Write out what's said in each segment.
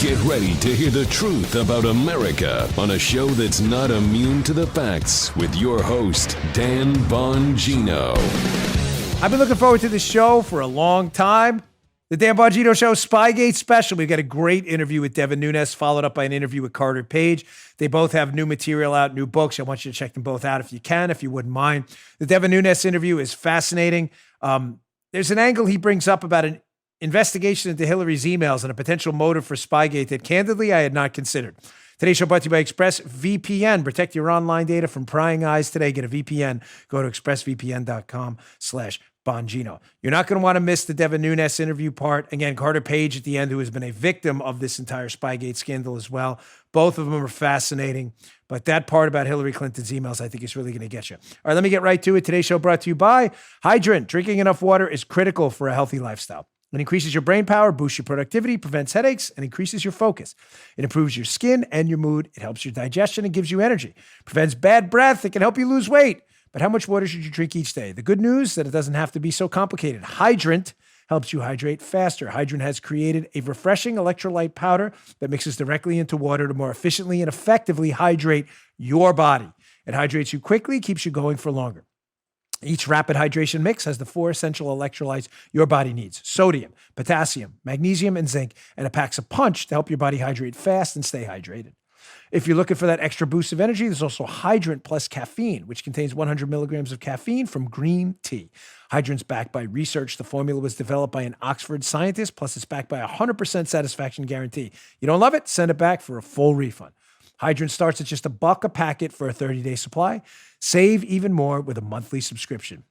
Get ready to hear the truth about America on a show that's not immune to the facts with your host, Dan Bongino. I've been looking forward to this show for a long time. The Dan Bongino Show Spygate special. We've got a great interview with Devin Nunes, followed up by an interview with Carter Page. They both have new material out, new books. I want you to check them both out if you can, if you wouldn't mind. The Devin Nunes interview is fascinating. There's an angle he brings up about an investigation into Hillary's emails and a potential motive for Spygate that, candidly, I had not considered. Today's show brought to you by ExpressVPN. Protect your online data from prying eyes today. Get a VPN. Go to expressvpn.com/Bongino. You're not going to want to miss the Devin Nunes interview part. Again, Carter Page at the end, who has been a victim of this entire Spygate scandal as well. Both of them are fascinating. But that part about Hillary Clinton's emails, I think, is really going to get you. All right, let me get right to it. Today's show brought to you by Hydrant. Drinking enough water is critical for a healthy lifestyle. It increases your brain power, boosts your productivity, prevents headaches, and increases your focus. It improves your skin and your mood. It helps your digestion and gives you energy. Prevents bad breath. It can help you lose weight. But how much water should you drink each day? The good news is that it doesn't have to be so complicated. Hydrant helps you hydrate faster. Hydrant has created a refreshing electrolyte powder that mixes directly into water to more efficiently and effectively hydrate your body. It hydrates you quickly, keeps you going for longer. Each rapid hydration mix has the 4 essential electrolytes your body needs: sodium, potassium, magnesium, and zinc, and it packs a punch to help your body hydrate fast and stay hydrated. If you're looking for that extra boost of energy, there's also Hydrant Plus Caffeine, which contains 100 milligrams of caffeine from green tea. Hydrant's backed by research. The formula was developed by an Oxford scientist, plus it's backed by a 100% satisfaction guarantee. You don't love it? Send it back for a full refund. Hydrant starts at just $1 a packet for a 30-day supply. Save even more with a monthly subscription.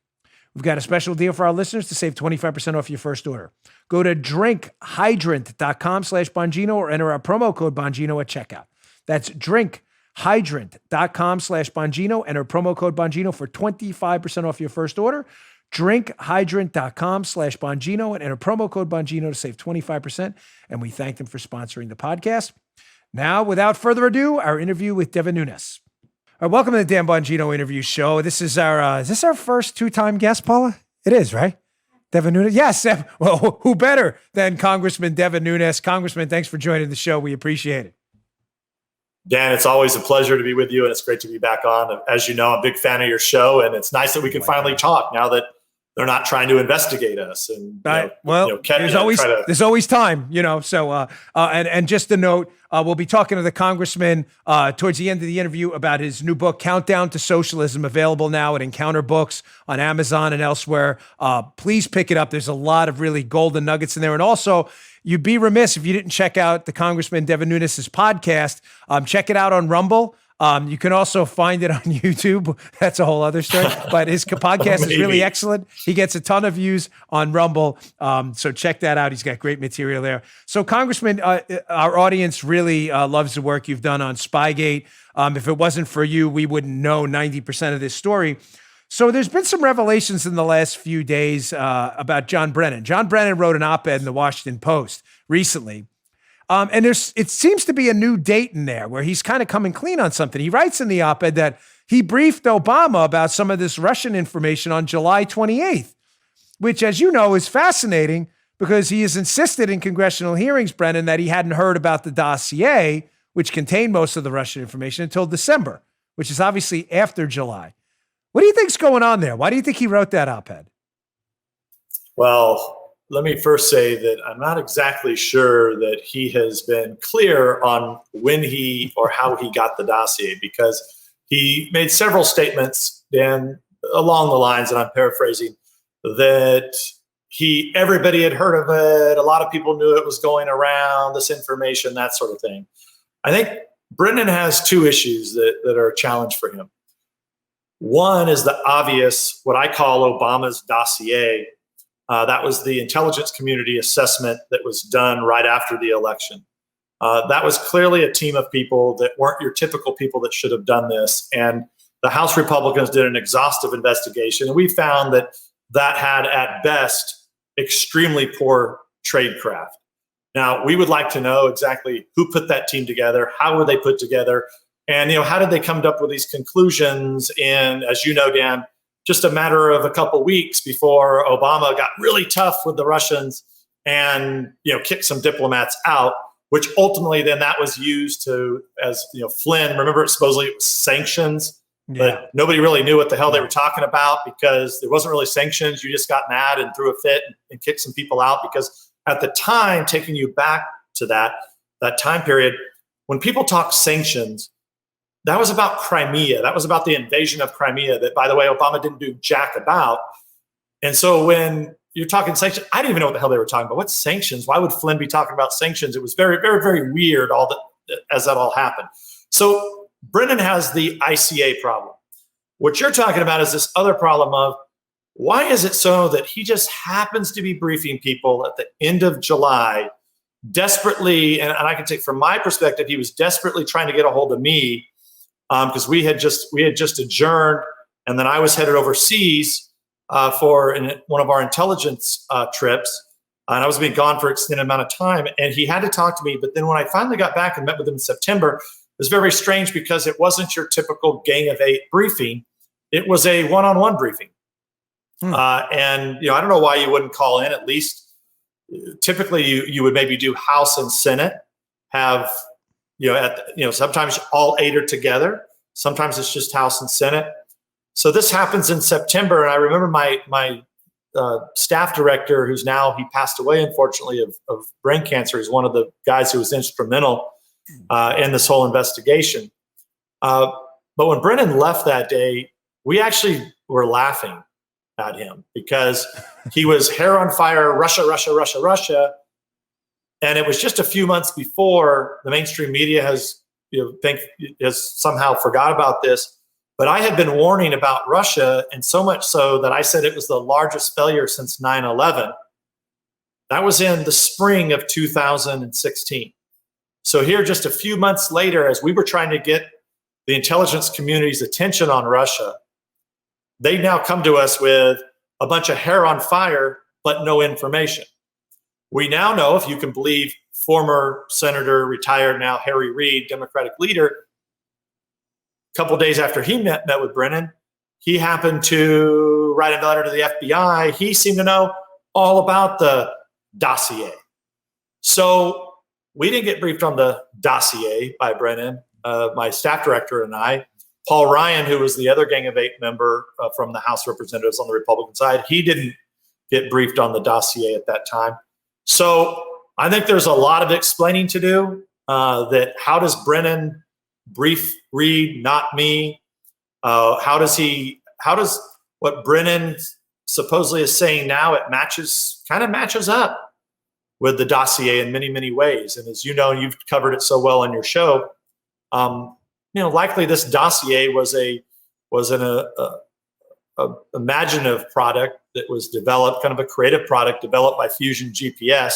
We've got a special deal for our listeners to save 25% off your first order. Go to drinkhydrant.com/Bongino or enter our promo code Bongino at checkout. That's drinkhydrant.com/Bongino. Enter promo code Bongino for 25% off your first order. Drinkhydrant.com/Bongino and enter promo code Bongino to save 25%. And we thank them for sponsoring the podcast. Now, without further ado, our interview with Devin Nunes. All right, welcome to the Dan Bongino interview show. This is our first two-time guest, Paula? It is, right? Devin Nunes? Yes. Well, who better than Congressman Devin Nunes? Congressman, thanks for joining the show. We appreciate it. Dan, it's always a pleasure to be with you, and it's great to be back on. As you know, I'm a big fan of your show, and it's nice that we can finally talk now that they're not trying to investigate us. And there's always time, So, and just a note, we'll be talking to the congressman towards the end of the interview about his new book, Countdown to Socialism, available now at Encounter Books on Amazon and elsewhere. Please pick it up. There's a lot of really golden nuggets in there, and also, you'd be remiss if you didn't check out the Congressman Devin Nunes' podcast. Check it out on Rumble. You can also find it on YouTube. That's a whole other story. But his podcast is really excellent. He gets a ton of views on Rumble. So check that out. He's got great material there. So Congressman, our audience really loves the work you've done on Spygate. If it wasn't for you, we wouldn't know 90% of this story. So there's been some revelations in the last few days about John Brennan. John Brennan wrote an op-ed in the Washington Post recently. And it seems to be a new date in there where he's kind of coming clean on something. He writes in the op-ed that he briefed Obama about some of this Russian information on July 28th, which, as you know, is fascinating because he has insisted in congressional hearings, Brennan, that he hadn't heard about the dossier, which contained most of the Russian information, until December, which is obviously after July. What do you think's going on there? Why do you think he wrote that op-ed? Well, let me first say that I'm not exactly sure that he has been clear on when he or how he got the dossier, because he made several statements, Dan, along the lines, and I'm paraphrasing, that everybody had heard of it. A lot of people knew it was going around, this information, that sort of thing. I think Brennan has two issues that are a challenge for him. One is the obvious, what I call Obama's dossier. That was the intelligence community assessment that was done right after the election. That was clearly a team of people that weren't your typical people that should have done this. And the House Republicans did an exhaustive investigation. And we found that had, at best, extremely poor tradecraft. Now, we would like to know exactly who put that team together, how were they put together, and how did they come up with these conclusions in, as you know, Dan, just a matter of a couple weeks before Obama got really tough with the Russians and kicked some diplomats out. which ultimately then that was used as Flynn, remember, supposedly it was sanctions, but nobody really knew what the hell they were talking about because there wasn't really sanctions. You just got mad and threw a fit and kicked some people out because at the time, taking you back to that time period, when people talk sanctions, that was about Crimea. That was about the invasion of Crimea that, by the way, Obama didn't do jack about. And so when you're talking sanctions, I didn't even know what the hell they were talking about. What's sanctions? Why would Flynn be talking about sanctions? It was very, very, very weird as that all happened. So Brennan has the ICA problem. What you're talking about is this other problem of why is it so that he just happens to be briefing people at the end of July desperately, and I can take from my perspective, he was desperately trying to get a hold of me because we had just adjourned, and then I was headed overseas for one of our intelligence trips, and I was being gone for an extended amount of time, and he had to talk to me. But then when I finally got back and met with him in September, it was very strange because it wasn't your typical Gang of Eight briefing. It was a one-on-one briefing. And I don't know why you wouldn't call in. At least typically you would maybe do House and Senate, have sometimes all 8 are together. Sometimes it's just House and Senate. So this happens in September, and I remember my staff director, who's now, he passed away unfortunately of brain cancer. He's one of the guys who was instrumental in this whole investigation. But when Brennan left that day, we actually were laughing at him because he was hair on fire, Russia, Russia, Russia, Russia. And it was just a few months before the mainstream media has somehow forgot about this. But I had been warning about Russia, and so much so that I said it was the largest failure since 9/11. That was in the spring of 2016. So here, just a few months later, as we were trying to get the intelligence community's attention on Russia, they now come to us with a bunch of hair on fire, but no information. We now know, if you can believe former Senator, retired now Harry Reid, Democratic leader, a couple of days after he met with Brennan, he happened to write a letter to the FBI. He seemed to know all about the dossier. So we didn't get briefed on the dossier by Brennan, my staff director and I. Paul Ryan, who was the other Gang of Eight member from the House of Representatives on the Republican side, he didn't get briefed on the dossier at that time. So I think there's a lot of explaining to do. That how does Brennan brief Reid, not me? How does what Brennan supposedly is saying now, it kind of matches up with the dossier in many, many ways. And as you know, you've covered it so well on your show, likely this dossier was an imaginative product that was developed, kind of a creative product developed by Fusion GPS.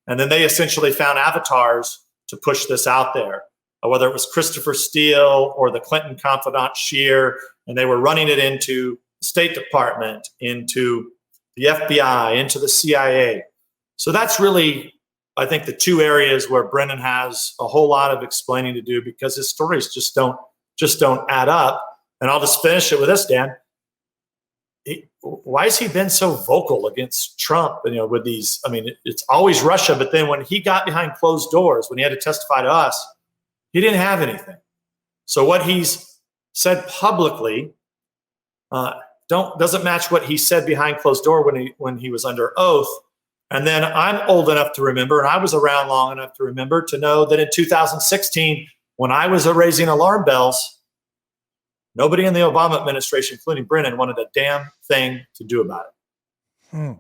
And then they essentially found avatars to push this out there, whether it was Christopher Steele or the Clinton confidant Scheer, and they were running it into the State Department, into the FBI, into the CIA. So that's really, I think, the two areas where Brennan has a whole lot of explaining to do because his stories just don't add up. And I'll just finish it with this, Dan. Why has he been so vocal against Trump? With these, it's always Russia, but then when he got behind closed doors, when he had to testify to us, he didn't have anything. So what he's said publicly doesn't match what he said behind closed door when he was under oath. And then I'm old enough to remember, and I was around long enough to remember, to know that in 2016, when I was raising alarm bells, nobody in the Obama administration, including Brennan, wanted a damn thing to do about it.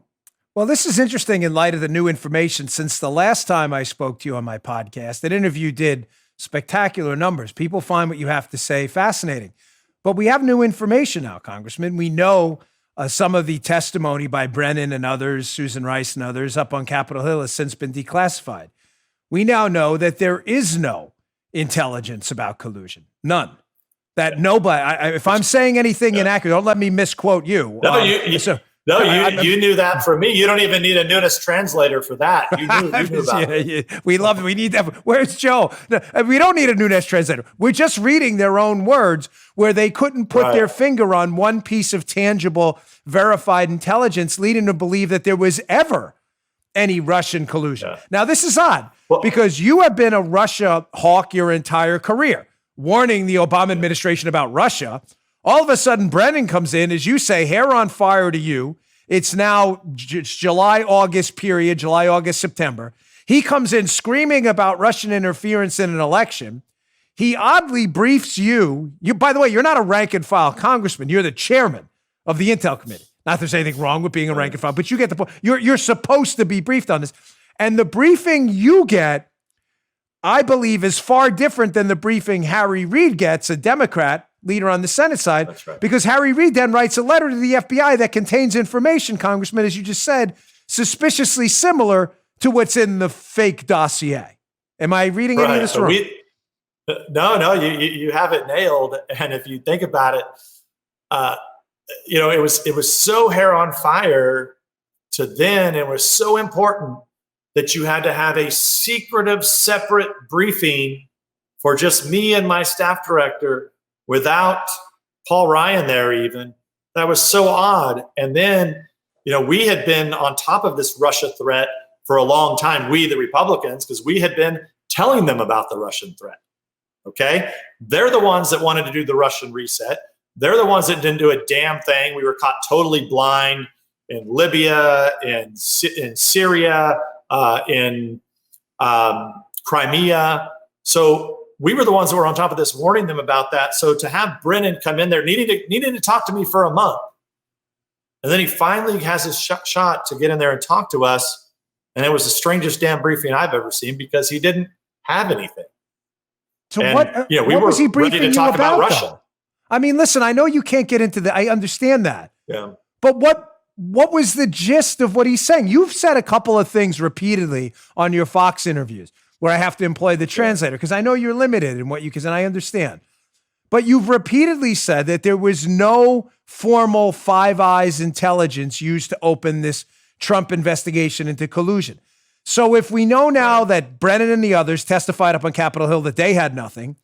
Well, this is interesting in light of the new information. Since the last time I spoke to you on my podcast, that interview did spectacular numbers. People find what you have to say fascinating. But we have new information now, Congressman. We know some of the testimony by Brennan and others, Susan Rice and others up on Capitol Hill has since been declassified. We now know that there is no intelligence about collusion. None. That nobody, if I'm saying anything inaccurate, don't let me misquote you. You knew that from me. You don't even need a Nunes translator for that. You knew about it. Yeah. We love it. We need that. Where's Joe? We don't need a Nunes translator. We're just reading their own words where they couldn't put their finger on one piece of tangible, verified intelligence leading to believe that there was ever any Russian collusion. Yeah. Now, this is odd Well, because you have been a Russia hawk your entire career, warning the Obama administration about Russia. All of a sudden, Brennan comes in, as you say, hair on fire to you. It's now July, August period, July, August, September. He comes in screaming about Russian interference in an election. He oddly briefs you. By the way, you're not a rank and file congressman. You're the chairman of the Intel Committee. Not that there's anything wrong with being a rank and file, but you get the point. You're supposed to be briefed on this. And the briefing you get, I believe, is far different than the briefing Harry Reid gets, a Democrat leader on the Senate side. That's right. Because Harry Reid then writes a letter to the FBI that contains information, Congressman, as you just said, suspiciously similar to what's in the fake dossier. Am I reading any of this wrong? No, you have it nailed. And if you think about it, it was so hair on fire to then, it was so important that you had to have a secretive, separate briefing for just me and my staff director without Paul Ryan there even. That was so odd. And then, we had been on top of this Russia threat for a long time, we, the Republicans, because we had been telling them about the Russian threat. Okay? They're the ones that wanted to do the Russian reset. They're the ones that didn't do a damn thing. We were caught totally blind in Libya, in Syria, in Crimea. So we were the ones that were on top of this, warning them about that. So to have Brennan come in there, needing to talk to me for a month, and then he finally has his shot to get in there and talk to us. And it was the strangest damn briefing I've ever seen because he didn't have anything. So and, what we were was he ready briefing to talk you about, Russia. though? I mean, listen, I know you can't get into I understand that. Yeah. But what was the gist of what he's saying? You've said a couple of things repeatedly on your Fox interviews where I have to employ the translator because I know you're limited in what you can, and I understand. But you've repeatedly said that there was no formal Five Eyes intelligence used to open this Trump investigation into collusion. So if we know now that Brennan and the others testified up on Capitol Hill that they had nothing,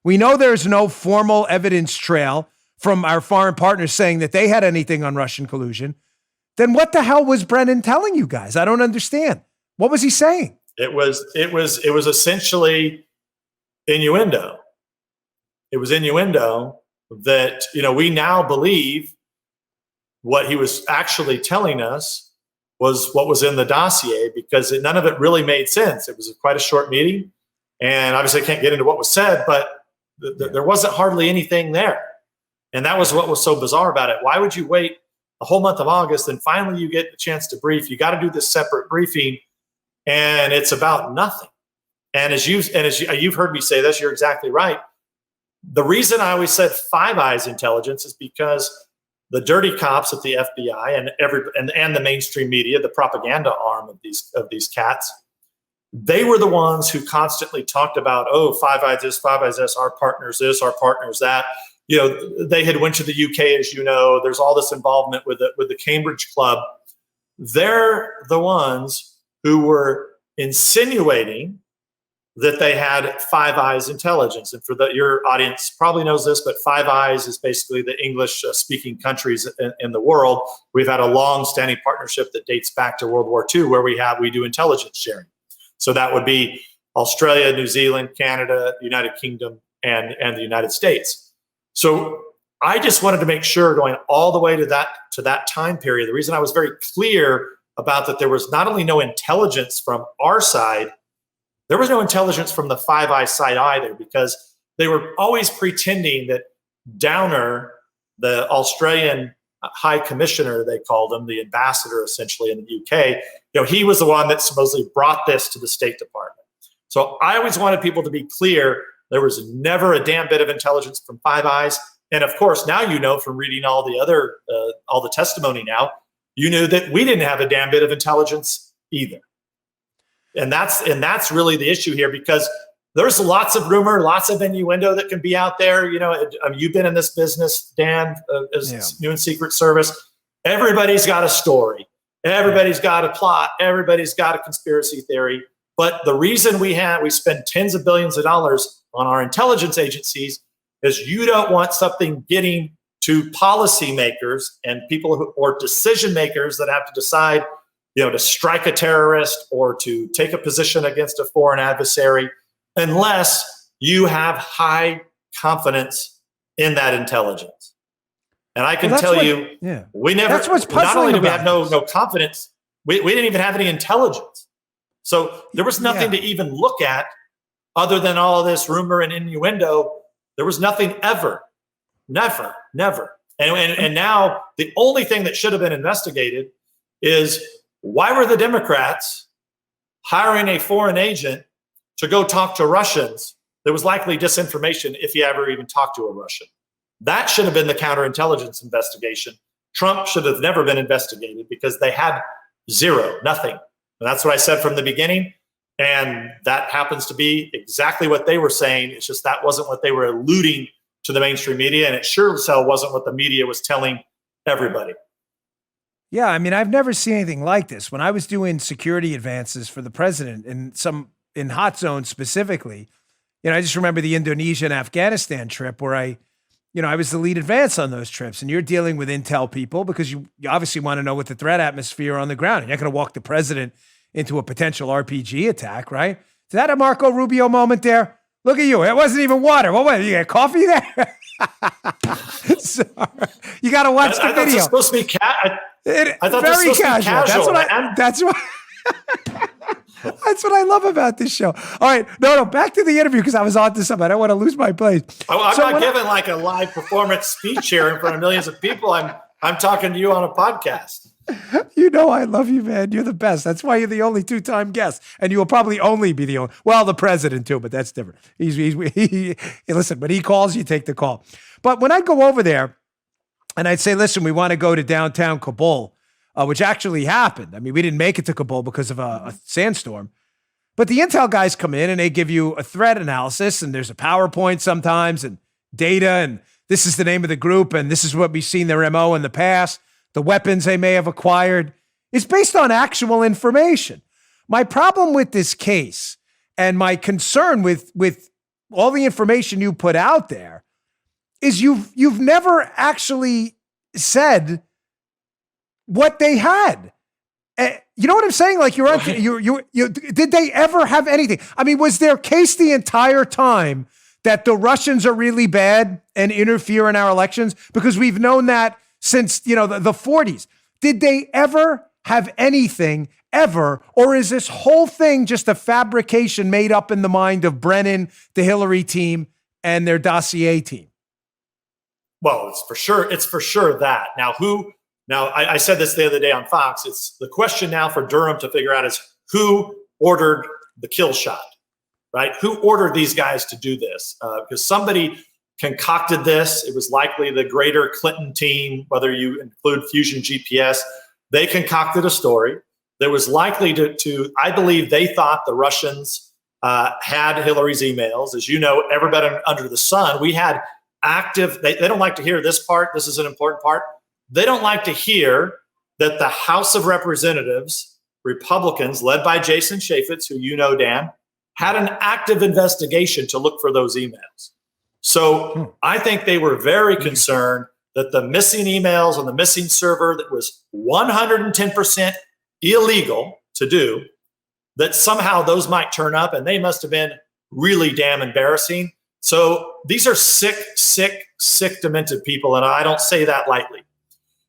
we know there's no formal evidence trail from our foreign partners saying that they had anything on Russian collusion, then what the hell was Brennan telling you guys? I don't understand. What was he saying? It was essentially innuendo. It was innuendo that, we now believe what he was actually telling us was what was in the dossier because none of it really made sense. It was quite a short meeting. And obviously I can't get into what was said, but there wasn't hardly anything there. And that was what was so bizarre about it. Why would you wait the whole month of August and finally you get the chance to brief? You got to do this separate briefing and it's about nothing. And as you've heard me say this, you're exactly right. The reason I always said Five Eyes intelligence is because the dirty cops at the FBI and the mainstream media, the propaganda arm of these cats, they were the ones who constantly talked about, Five Eyes this, Five Eyes this, our partners this, our partners that. They had went to the UK, as you know. There's all this involvement with the Cambridge Club. They're the ones who were insinuating that they had Five Eyes intelligence. And for your audience probably knows this, but Five Eyes is basically the English-speaking countries in the world. We've had a long-standing partnership that dates back to World War II, where we do intelligence sharing. So that would be Australia, New Zealand, Canada, United Kingdom, and the United States. So I just wanted to make sure, going all the way to that time period, the reason I was very clear about that there was not only no intelligence from our side, there was no intelligence from the Five Eyes side either, because they were always pretending that Downer, the Australian high commissioner, they called him, the ambassador essentially in the UK, he was the one that supposedly brought this to the State Department. So I always wanted people to be clear. There was never a damn bit of intelligence from Five Eyes. And of course, now from reading all the testimony now, you knew that we didn't have a damn bit of intelligence either. And that's really the issue here, because there's lots of rumor, lots of innuendo that can be out there. You've been in this business, Dan, as new in Secret Service. Everybody's got a story. Everybody's got a plot. Everybody's got a conspiracy theory. But the reason we spend tens of billions of dollars on our intelligence agencies is you don't want something getting to policymakers and people or decision makers that have to decide to strike a terrorist or to take a position against a foreign adversary unless you have high confidence in that intelligence. And I can tell you, we never, that's what's puzzling. Not only do we have no confidence, we didn't even have any intelligence. So there was nothing to even look at other than all this rumor and innuendo. There was nothing ever. Never. And now the only thing that should have been investigated is, why were the Democrats hiring a foreign agent to go talk to Russians? There was likely disinformation if he ever even talked to a Russian. That should have been the counterintelligence investigation. Trump should have never been investigated because they had nothing. And that's what I said from the beginning. And that happens to be exactly what they were saying. It's just that wasn't what they were alluding to the mainstream media. And it sure as hell wasn't what the media was telling everybody. Yeah, I mean, I've never seen anything like this. When I was doing security advances for the president in hot zones specifically, I just remember the Indonesia and Afghanistan trip where I was the lead advance on those trips, and you're dealing with intel people because you obviously want to know what the threat atmosphere on the ground. You're not going to walk the president into a potential RPG attack, right? Is that a Marco Rubio moment there? Look at you. It wasn't even water. What was it? You got coffee there? Sorry. You got to watch the video. It's supposed to be I thought very this was casual. That's what I love about this show. All right. No, back to the interview because I was on to something. I don't want to lose my place. I'm not giving like a live performance speech here in front of millions of people. I'm talking to you on a podcast. I love you, man. You're the best. That's why you're the only two-time guest. And you will probably only be the only, the president too, but that's different. Listen, when he calls, you take the call. But when I go over there and I'd say, listen, we want to go to downtown Kabul, which actually happened. I mean, we didn't make it to Kabul because of a sandstorm. But the intel guys come in and they give you a threat analysis, and there's a PowerPoint sometimes and data, and this is the name of the group, and this is what we've seen their MO in the past. The weapons they may have acquired is based on actual information. My problem with this case and my concern with all the information you put out there is you've never actually said what they had. You know what I'm saying? Like did they ever have anything? I mean, was their case the entire time that the Russians are really bad and interfere in our elections? Because we've known that since, the 40s. Did they ever have anything ever? Or is this whole thing just a fabrication made up in the mind of Brennan, the Hillary team, and their dossier team? Well, it's for sure that. Now, I said this the other day on Fox. It's the question now for Durham to figure out is who ordered the kill shot, right? Who ordered these guys to do this? Because somebody concocted this. It was likely the greater Clinton team, whether you include Fusion GPS. They concocted a story. There was likely to I believe they thought the Russians had Hillary's emails. As you know, everybody under the sun, we had active, they don't like to hear this part. This is an important part. They don't like to hear that the House of Representatives, Republicans led by Jason Chaffetz, who Dan, had an active investigation to look for those emails. So I think they were very concerned that the missing emails on the missing server that was 110% illegal to do, that somehow those might turn up, and they must have been really damn embarrassing. So these are sick, demented people, and I don't say that lightly.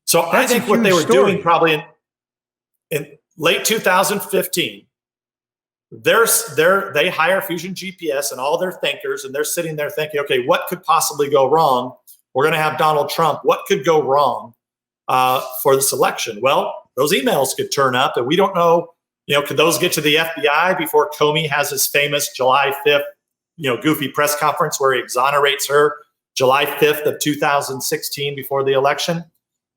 So I think what they were doing probably in late 2015, they hire Fusion GPS and all their thinkers, and they're sitting there thinking, okay, what could possibly go wrong? We're going to have Donald Trump. What could go wrong for this election? Well, those emails could turn up, and we don't know, could those get to the FBI before Comey has his famous July 5th, goofy press conference where he exonerates her July 5th of 2016 before the election?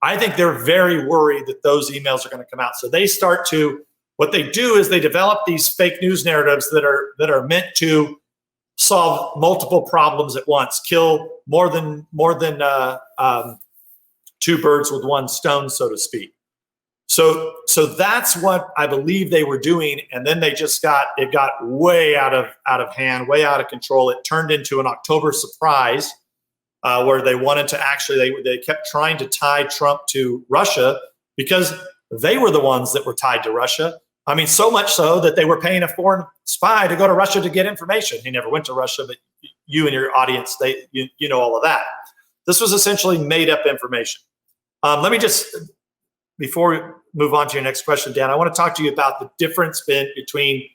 I think they're very worried that those emails are going to come out. So they start to, what they do is they develop these fake news narratives that are meant to solve multiple problems at once, kill more than two birds with one stone, so to speak. So that's what I believe they were doing, and then it got way out of hand, way out of control. It turned into an October surprise where they wanted to actually they kept trying to tie Trump to Russia because they were the ones that were tied to Russia. I mean, so much so that they were paying a foreign spy to go to Russia to get information. He never went to Russia, but you and your audience, you know all of that. This was essentially made up information. Let me just, before we move on to your next question, Dan, I want to talk to you about the difference between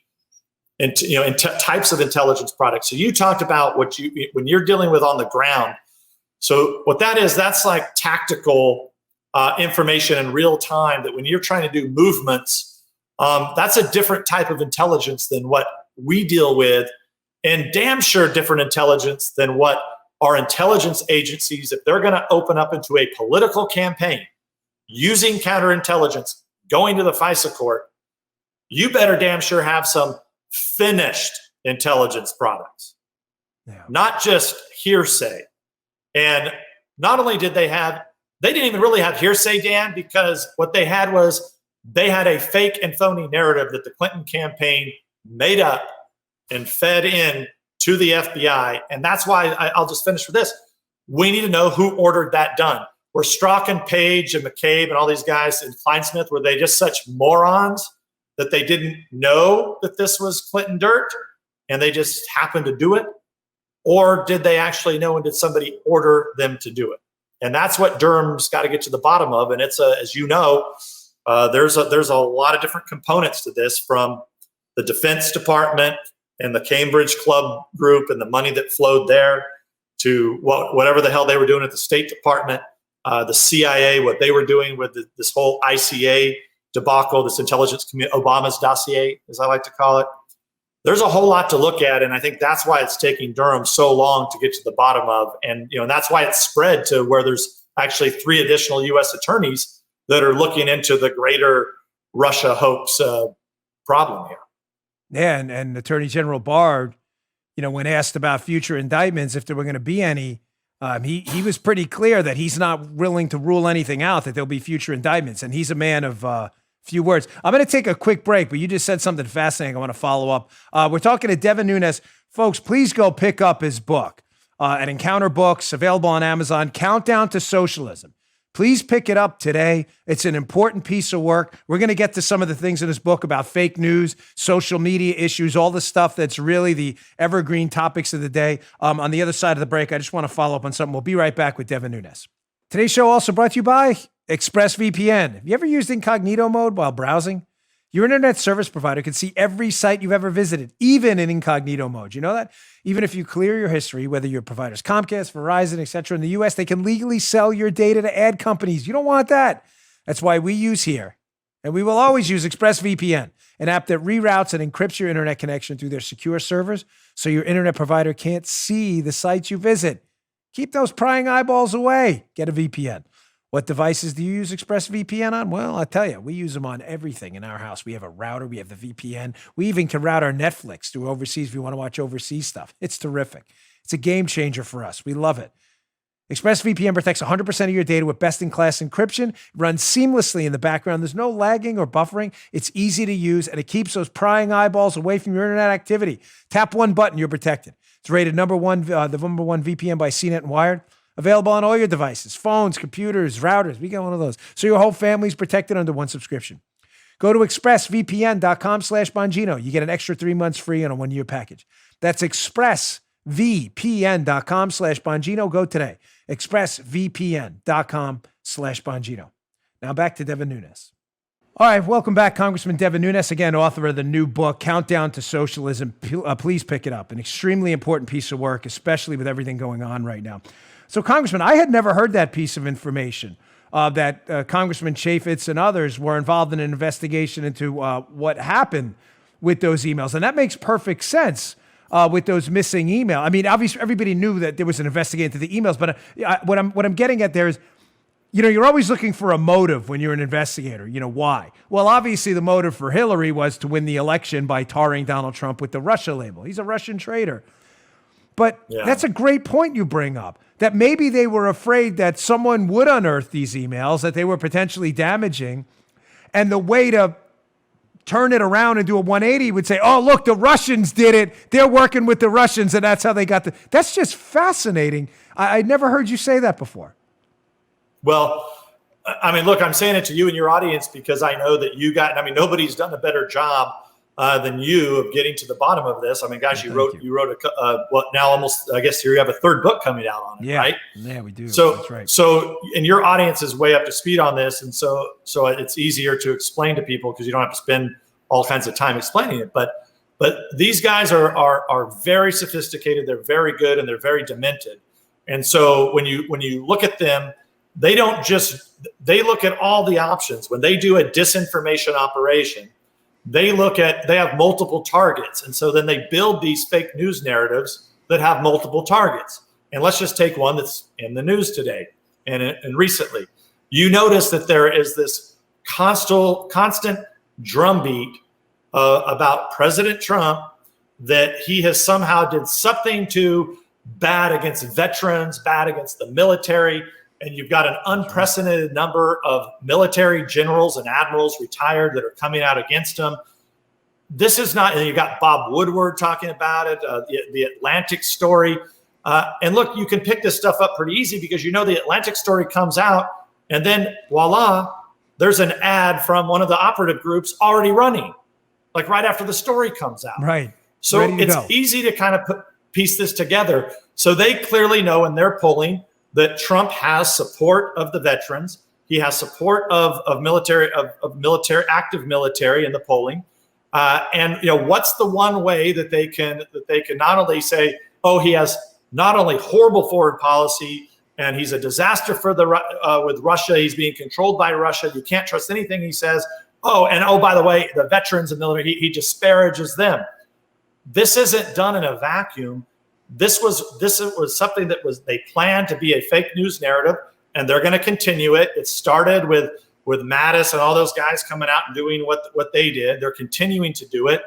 types of intelligence products. So you talked about when you're dealing with on the ground. So what that is, that's like tactical information in real time, that when you're trying to do movements, that's a different type of intelligence than what we deal with, and damn sure different intelligence than what our intelligence agencies, if they're going to open up into a political campaign using counterintelligence, going to the FISA court, you better damn sure have some finished intelligence products, not just hearsay. And not only did they didn't even really have hearsay, Dan, because what they had was they had a fake and phony narrative that the Clinton campaign made up and fed in to the FBI. And that's why I'll just finish with this. We need to know who ordered that done. Were Strzok and Page and McCabe and all these guys in Kleinsmith, were they just such morons that they didn't know that this was Clinton dirt and they just happened to do it? Or did they actually know, and did somebody order them to do it? And that's what Durham's got to get to the bottom of. And it's as you know, there's a lot of different components to this, from the Defense Department and the Cambridge Club group and the money that flowed there, to whatever the hell they were doing at the State Department, the CIA, what they were doing with this whole ICA debacle, this intelligence community, Obama's dossier, as I like to call it. There's a whole lot to look at, and I think that's why it's taking Durham so long to get to the bottom of. And that's why it's spread to where there's actually 3 additional U.S. attorneys that are looking into the greater Russia hoax problem here. Yeah, and Attorney General Barr, when asked about future indictments, if there were going to be any, he was pretty clear that he's not willing to rule anything out, that there'll be future indictments. And he's a man of few words. I'm going to take a quick break, but you just said something fascinating I want to follow up. We're talking to Devin Nunes. Folks, please go pick up his book at Encounter Books, available on Amazon, Countdown to Socialism. Please pick it up today. It's an important piece of work. We're going to get to some of the things in this book about fake news, social media issues, all the stuff that's really the evergreen topics of the day. On the other side of the break, I just want to follow up on something. We'll be right back with Devin Nunes. Today's show also brought to you by ExpressVPN. Have you ever used incognito mode while browsing? Your internet service provider can see every site you've ever visited, even in incognito mode. You know that? Even if you clear your history, whether your provider's Comcast, Verizon, etc. in the US, they can legally sell your data to ad companies. You don't want that. That's why we use here, and we will always use ExpressVPN, an app that reroutes and encrypts your internet connection through their secure servers so your internet provider can't see the sites you visit. Keep those prying eyeballs away. Get a VPN. What devices do you use ExpressVPN on? Well, I'll tell you, we use them on everything in our house. We have a router. We have the VPN. We even can route our Netflix through overseas if you want to watch overseas stuff. It's terrific. It's a game changer for us. We love it. ExpressVPN protects 100% of your data with best-in-class encryption. It runs seamlessly in the background. There's no lagging or buffering. It's easy to use, and it keeps those prying eyeballs away from your internet activity. Tap one button, you're protected. It's rated the number one VPN by CNET and Wired. Available on all your devices, phones, computers, routers. We got one of those. So your whole family's protected under one subscription. Go to expressvpn.com/Bongino. You get an extra 3 months free on a 1-year package. That's expressvpn.com/Bongino. Go today. expressvpn.com/Bongino. Now back to Devin Nunes. All right, welcome back, Congressman Devin Nunes, again, author of the new book, Countdown to Socialism. Please pick it up. An extremely important piece of work, especially with everything going on right now. So, Congressman, I had never heard that piece of information, that Congressman Chaffetz and others were involved in an investigation into what happened with those emails. And that makes perfect sense with those missing emails. I mean, obviously, everybody knew that there was an investigation into the emails, but what I'm getting at there is, you're always looking for a motive when you're an investigator. Why? Well, obviously, the motive for Hillary was to win the election by tarring Donald Trump with the Russia label. He's a Russian traitor. But That's a great point you bring up, that maybe they were afraid that someone would unearth these emails, that they were potentially damaging. And the way to turn it around and do a 180 would say, oh, look, the Russians did it. They're working with the Russians, and that's how they got That's just fascinating. I never heard you say that before. Well, I mean, look, I'm saying it to you and your audience because I know that nobody's done a better job than you of getting to the bottom of this. I mean, guys, you wrote now almost, I guess you have a third book coming out on it, right? Yeah, we do. So, that's right. So, and your audience is way up to speed on this. And so it's easier to explain to people because you don't have to spend all kinds of time explaining it. But these guys are very sophisticated. They're very good and they're very demented. And so when you look at them, they look at all the options. When they do a disinformation operation, they have multiple targets. And so then they build these fake news narratives that have multiple targets. And let's just take one that's in the news today and recently. You notice that there is this constant drumbeat about President Trump, that he has somehow did something bad against veterans, bad against the military. And you've got an unprecedented number of military generals and admirals retired that are coming out against him. This is not, and you've got Bob Woodward talking about it, the Atlantic story. And look, you can pick this stuff up pretty easy because the Atlantic story comes out and then voila, there's an ad from one of the operative groups already running, like right after the story comes out. Right. So it's easy to kind of piece this together. So they clearly know in their polling that Trump has support of the veterans. He has support of active military in the polling. And what's the one way that they can not only say, oh, he has not only horrible foreign policy and he's a disaster with Russia. He's being controlled by Russia. You can't trust anything he says. Oh, by the way, the veterans and military, he disparages them. This isn't done in a vacuum. This was something that they planned to be a fake news narrative, and they're going to continue it. It started with Mattis and all those guys coming out and doing what they did. They're continuing to do it,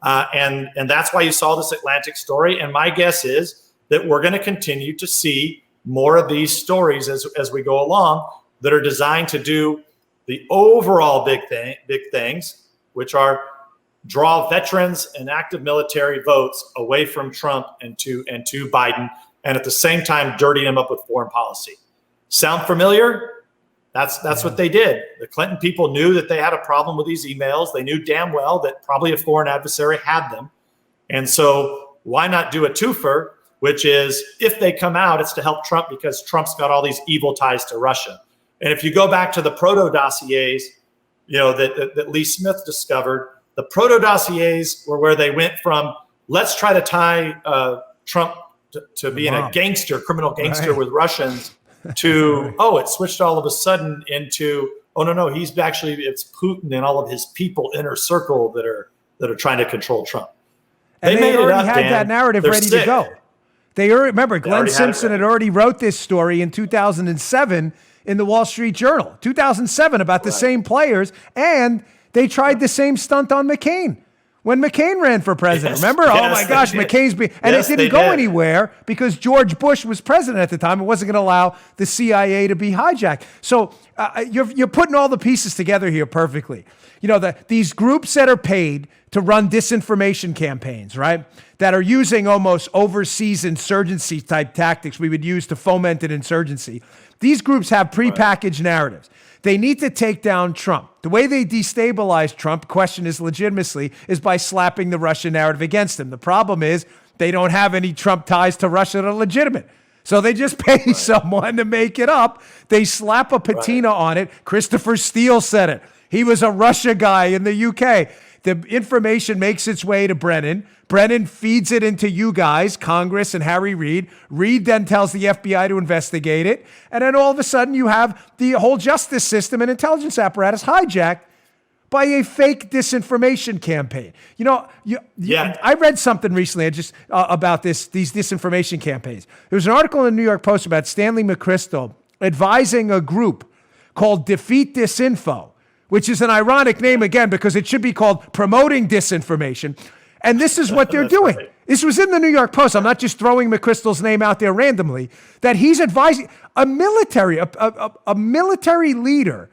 and that's why you saw this Atlantic story. And my guess is that we're going to continue to see more of these stories as we go along that are designed to do the overall big things, which are draw veterans and active military votes away from Trump and to Biden, and at the same time dirtying them up with foreign policy. Sound familiar? That's what they did. The Clinton people knew that they had a problem with these emails. They knew damn well that probably a foreign adversary had them. And so why not do a twofer, which is if they come out, it's to help Trump because Trump's got all these evil ties to Russia. And if you go back to the proto dossiers, that Lee Smith discovered, the proto dossiers were where they went from let's try to tie Trump to being a criminal gangster with Russians to, it switched all of a sudden into, no, it's Putin and all of his people inner circle that are trying to control Trump. And they already had that narrative ready to go. Remember, Glenn Simpson had already wrote this story in 2007 in the Wall Street Journal, 2007, about the same players, and they tried the same stunt on McCain when McCain ran for president. Remember? Oh my gosh, McCain's it didn't go anywhere because George Bush was president at the time. It wasn't going to allow the CIA to be hijacked. So you're putting all the pieces together here perfectly. These groups that are paid to run disinformation campaigns, right? That are using almost overseas insurgency type tactics we would use to foment an insurgency. These groups have prepackaged narratives. They need to take down Trump. The way they destabilize Trump, question his legitimacy, is by slapping the Russian narrative against him. The problem is they don't have any Trump ties to Russia that are legitimate. So they just pay someone to make it up. They slap a patina on it. Christopher Steele said it. He was a Russia guy in the UK. The information makes its way to Brennan. Brennan feeds it into you guys, Congress and Harry Reid. Reid then tells the FBI to investigate it. And then all of a sudden you have the whole justice system and intelligence apparatus hijacked by a fake disinformation campaign. I read something recently about these disinformation campaigns. There was an article in the New York Post about Stanley McChrystal advising a group called Defeat Disinfo, which is an ironic name again because it should be called Promoting Disinformation. And this is what they're doing. Right. This was in the New York Post. I'm not just throwing McChrystal's name out there randomly. That he's advising a military leader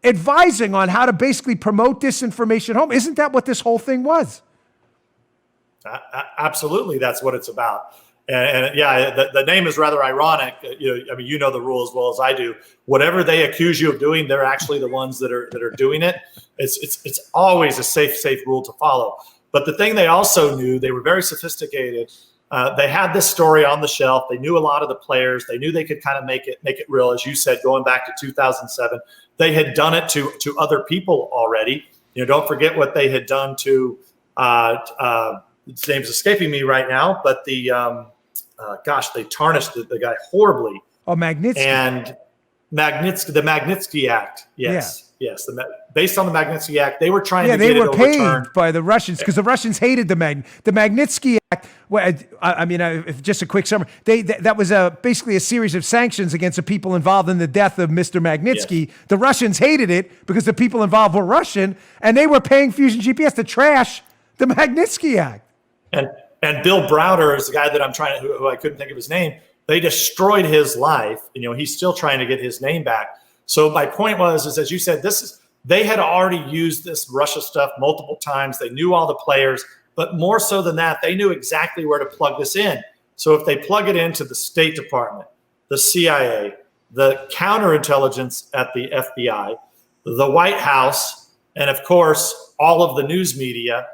advising on how to basically promote disinformation home. Isn't that what this whole thing was? Absolutely, that's what it's about. And yeah, the name is rather ironic. You know the rule as well as I do. Whatever they accuse you of doing, they're actually the ones that are doing it. It's always a safe rule to follow. But the thing they also knew, they were very sophisticated. They had this story on the shelf. They knew a lot of the players. They knew they could kind of make it real, as you said, going back to 2007. They had done it to other people already. Don't forget what they had done to. His name's escaping me right now, but they tarnished the guy horribly. Oh, Magnitsky. And the Magnitsky Act. Yes. Yeah. Yes. Based on the Magnitsky Act, they were trying to get it overturned. They were paid by the Russians because the Russians hated the Magnitsky Act. Well, if just a quick summary, that was basically a series of sanctions against the people involved in the death of Mr. Magnitsky. Yes. The Russians hated it because the people involved were Russian, and they were paying Fusion GPS to trash the Magnitsky Act. And Bill Browder is the guy that who I couldn't think of his name. They destroyed his life. He's still trying to get his name back. So my point is as you said, they had already used this Russia stuff multiple times. They knew all the players, but more so than that, they knew exactly where to plug this in. So if they plug it into the State Department, the CIA, the counterintelligence at the FBI, the White House, and of course, all of the news media,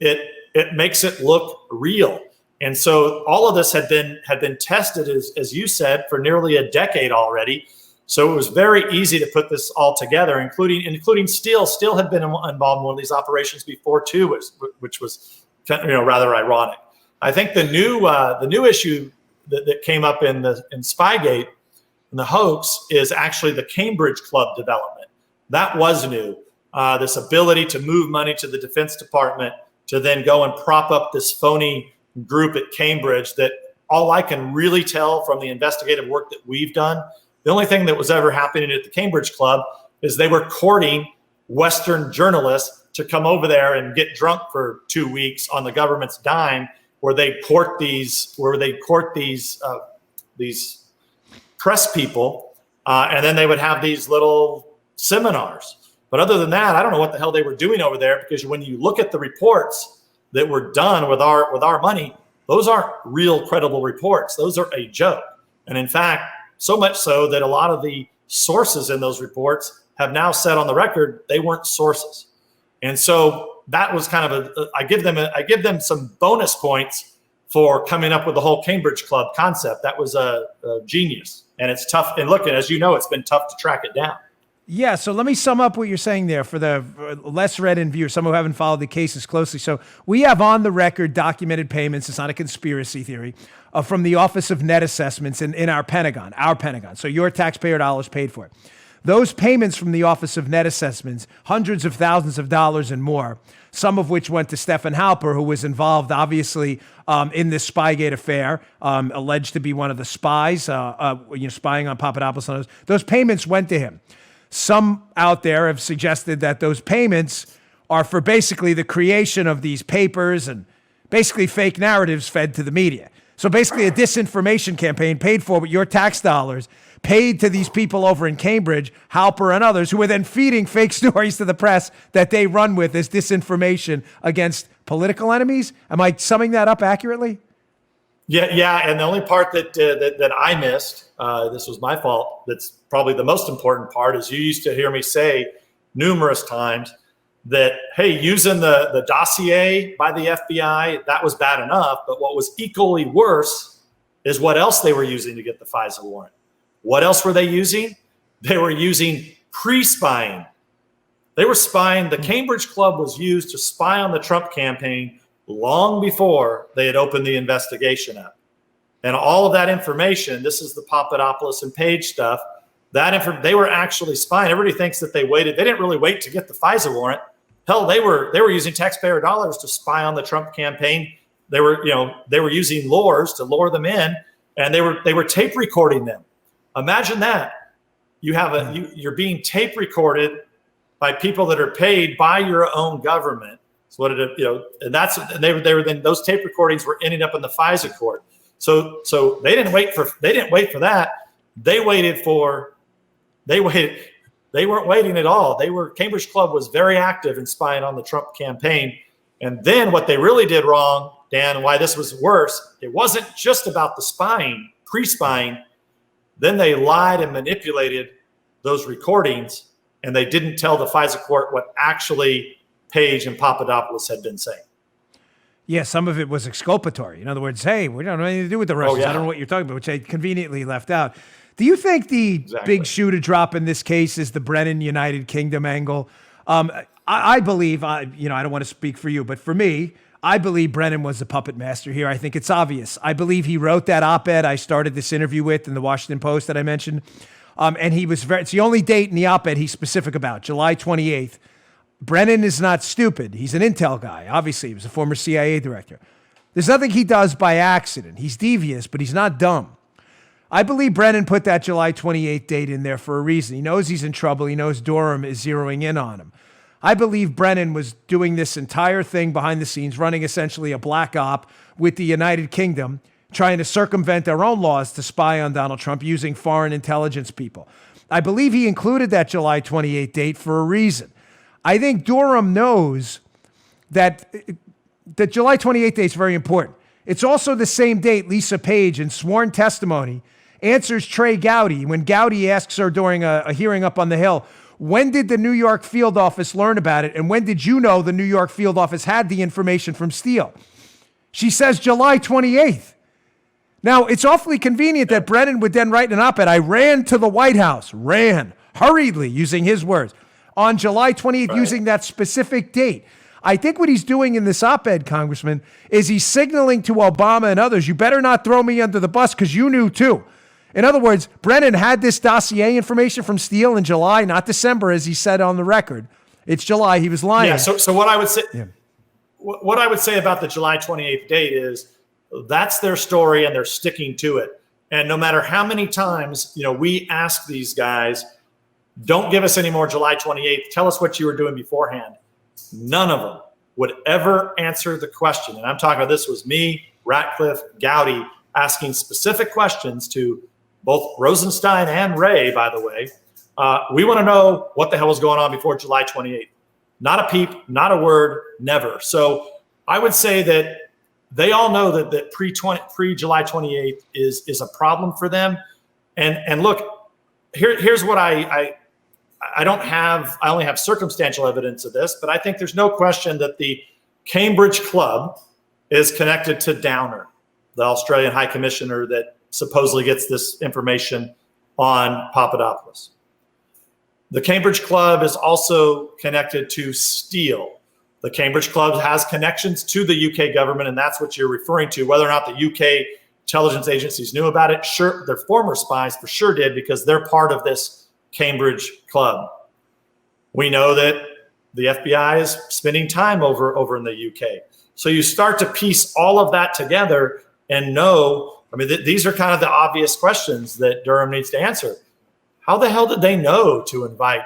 it makes it look real. And so all of this had been tested, as you said, for nearly a decade already. So it was very easy to put this all together, including Steele. Steele had been involved in one of these operations before too, which was rather ironic. I think the new issue that came up in Spygate and the hoax is actually the Cambridge Club development. That was new. This ability to move money to the Defense Department to then go and prop up this phony group at Cambridge that all I can really tell from the investigative work that we've done, the only thing that was ever happening at the Cambridge Club is they were courting Western journalists to come over there and get drunk for 2 weeks on the government's dime, where they court these press people, and then they would have these little seminars. But other than that, I don't know what the hell they were doing over there, because when you look at the reports that were done with our money, those aren't real credible reports. Those are a joke. And in fact, so much so that a lot of the sources in those reports have now said on the record they weren't sources. And so that was kind of I give them some bonus points for coming up with the whole Cambridge Club concept. That was a genius. And it's tough. And look, as you know, it's been tough to track it down. Yeah, so let me sum up what you're saying there for the less read-in viewers, some who haven't followed the cases closely. So we have on the record documented payments, it's not a conspiracy theory, from the Office of Net Assessments in our Pentagon. So your taxpayer dollars paid for it. Those payments from the Office of Net Assessments, hundreds of thousands of dollars and more, some of which went to Stefan Halper, who was involved, obviously, in this Spygate affair, alleged to be one of the spies, spying on Papadopoulos and others. Those payments went to him. Some out there have suggested that those payments are for basically the creation of these papers and basically fake narratives fed to the media. So basically a disinformation campaign paid for with your tax dollars, paid to these people over in Cambridge, Halper and others, who are then feeding fake stories to the press that they run with as disinformation against political enemies. Am I summing that up accurately? Yeah, and the only part that I missed, this was my fault, that's probably the most important part, is you used to hear me say numerous times that, hey, using the dossier by the FBI, that was bad enough, but what was equally worse is what else they were using to get the FISA warrant. What else were they using? They were using pre-spying. They were spying. The Cambridge Club was used to spy on the Trump campaign long before they had opened the investigation up. And all of that information, this is the Papadopoulos and Page stuff, they were actually spying. Everybody thinks that they waited. They didn't really wait to get the FISA warrant. Hell, they were using taxpayer dollars to spy on the Trump campaign. They were using lures to lure them in, and they were tape recording them. Imagine that. You're being tape recorded by people that are paid by your own government. So and those tape recordings were ending up in the FISA court. So they didn't wait for that. They weren't waiting at all. Cambridge Club was very active in spying on the Trump campaign. And then what they really did wrong Dan, why this was worse. It wasn't just about the spying, pre-spying. Then they lied and manipulated those recordings, and they didn't tell the FISA court what actually Page and Papadopoulos had been saying. Yeah, some of it was exculpatory. In other words, hey, we don't have anything to do with the Russians. I don't know what you're talking about, which I conveniently left out. Do you think the big shoe to drop in this case is the Brennan United Kingdom angle? I believe, I don't want to speak for you, but for me, I believe Brennan was the puppet master here. I think it's obvious. I believe he wrote that op-ed I started this interview with in the Washington Post that I mentioned. And he was it's the only date in the op-ed he's specific about, July 28th. Brennan is not stupid. He's an intel guy. Obviously, he was a former CIA director. There's nothing he does by accident. He's devious, but he's not dumb. I believe Brennan put that July 28th date in there for a reason. He knows he's in trouble. He knows Durham is zeroing in on him. I believe Brennan was doing this entire thing behind the scenes, running essentially a black op with the United Kingdom, trying to circumvent their own laws to spy on Donald Trump using foreign intelligence people. I believe he included that July 28th date for a reason. I think Durham knows that the July 28th date is very important. It's also the same date Lisa Page, in sworn testimony, answers Trey Gowdy when Gowdy asks her during a hearing up on the Hill, when did the New York field office learn about it? And when did you know the New York field office had the information from Steele? She says July 28th. Now, it's awfully convenient that Brennan would then write an op-ed. I ran to the White House, hurriedly, using his words, on July 28th, using that specific date. I think what he's doing in this op-ed, Congressman, is he's signaling to Obama and others, you better not throw me under the bus because you knew too. In other words, Brennan had this dossier information from Steele in July, not December, as he said on the record. It's July. He was lying. Yeah. So what I would say, what I would say about the July 28th date is that's their story and they're sticking to it. And no matter how many times, we ask these guys, don't give us any more July 28th. Tell us what you were doing beforehand. None of them would ever answer the question. And I'm talking about, this was me, Ratcliffe, Gowdy, asking specific questions to both Rosenstein and Ray, by the way. We want to know what the hell was going on before July 28th. Not a peep, not a word, never. So I would say that they all know that pre-July 28th is a problem for them. And look, here's what I only have circumstantial evidence of this, but I think there's no question that the Cambridge Club is connected to Downer, the Australian High Commissioner that supposedly gets this information on Papadopoulos. The Cambridge Club is also connected to Steele. The Cambridge Club has connections to the UK government, and that's what you're referring to. Whether or not the UK intelligence agencies knew about it, sure, their former spies for sure did, because they're part of this Cambridge Club. We know that the FBI is spending time over in the UK. So you start to piece all of that together and know, these are kind of the obvious questions that Durham needs to answer. How the hell did they know to invite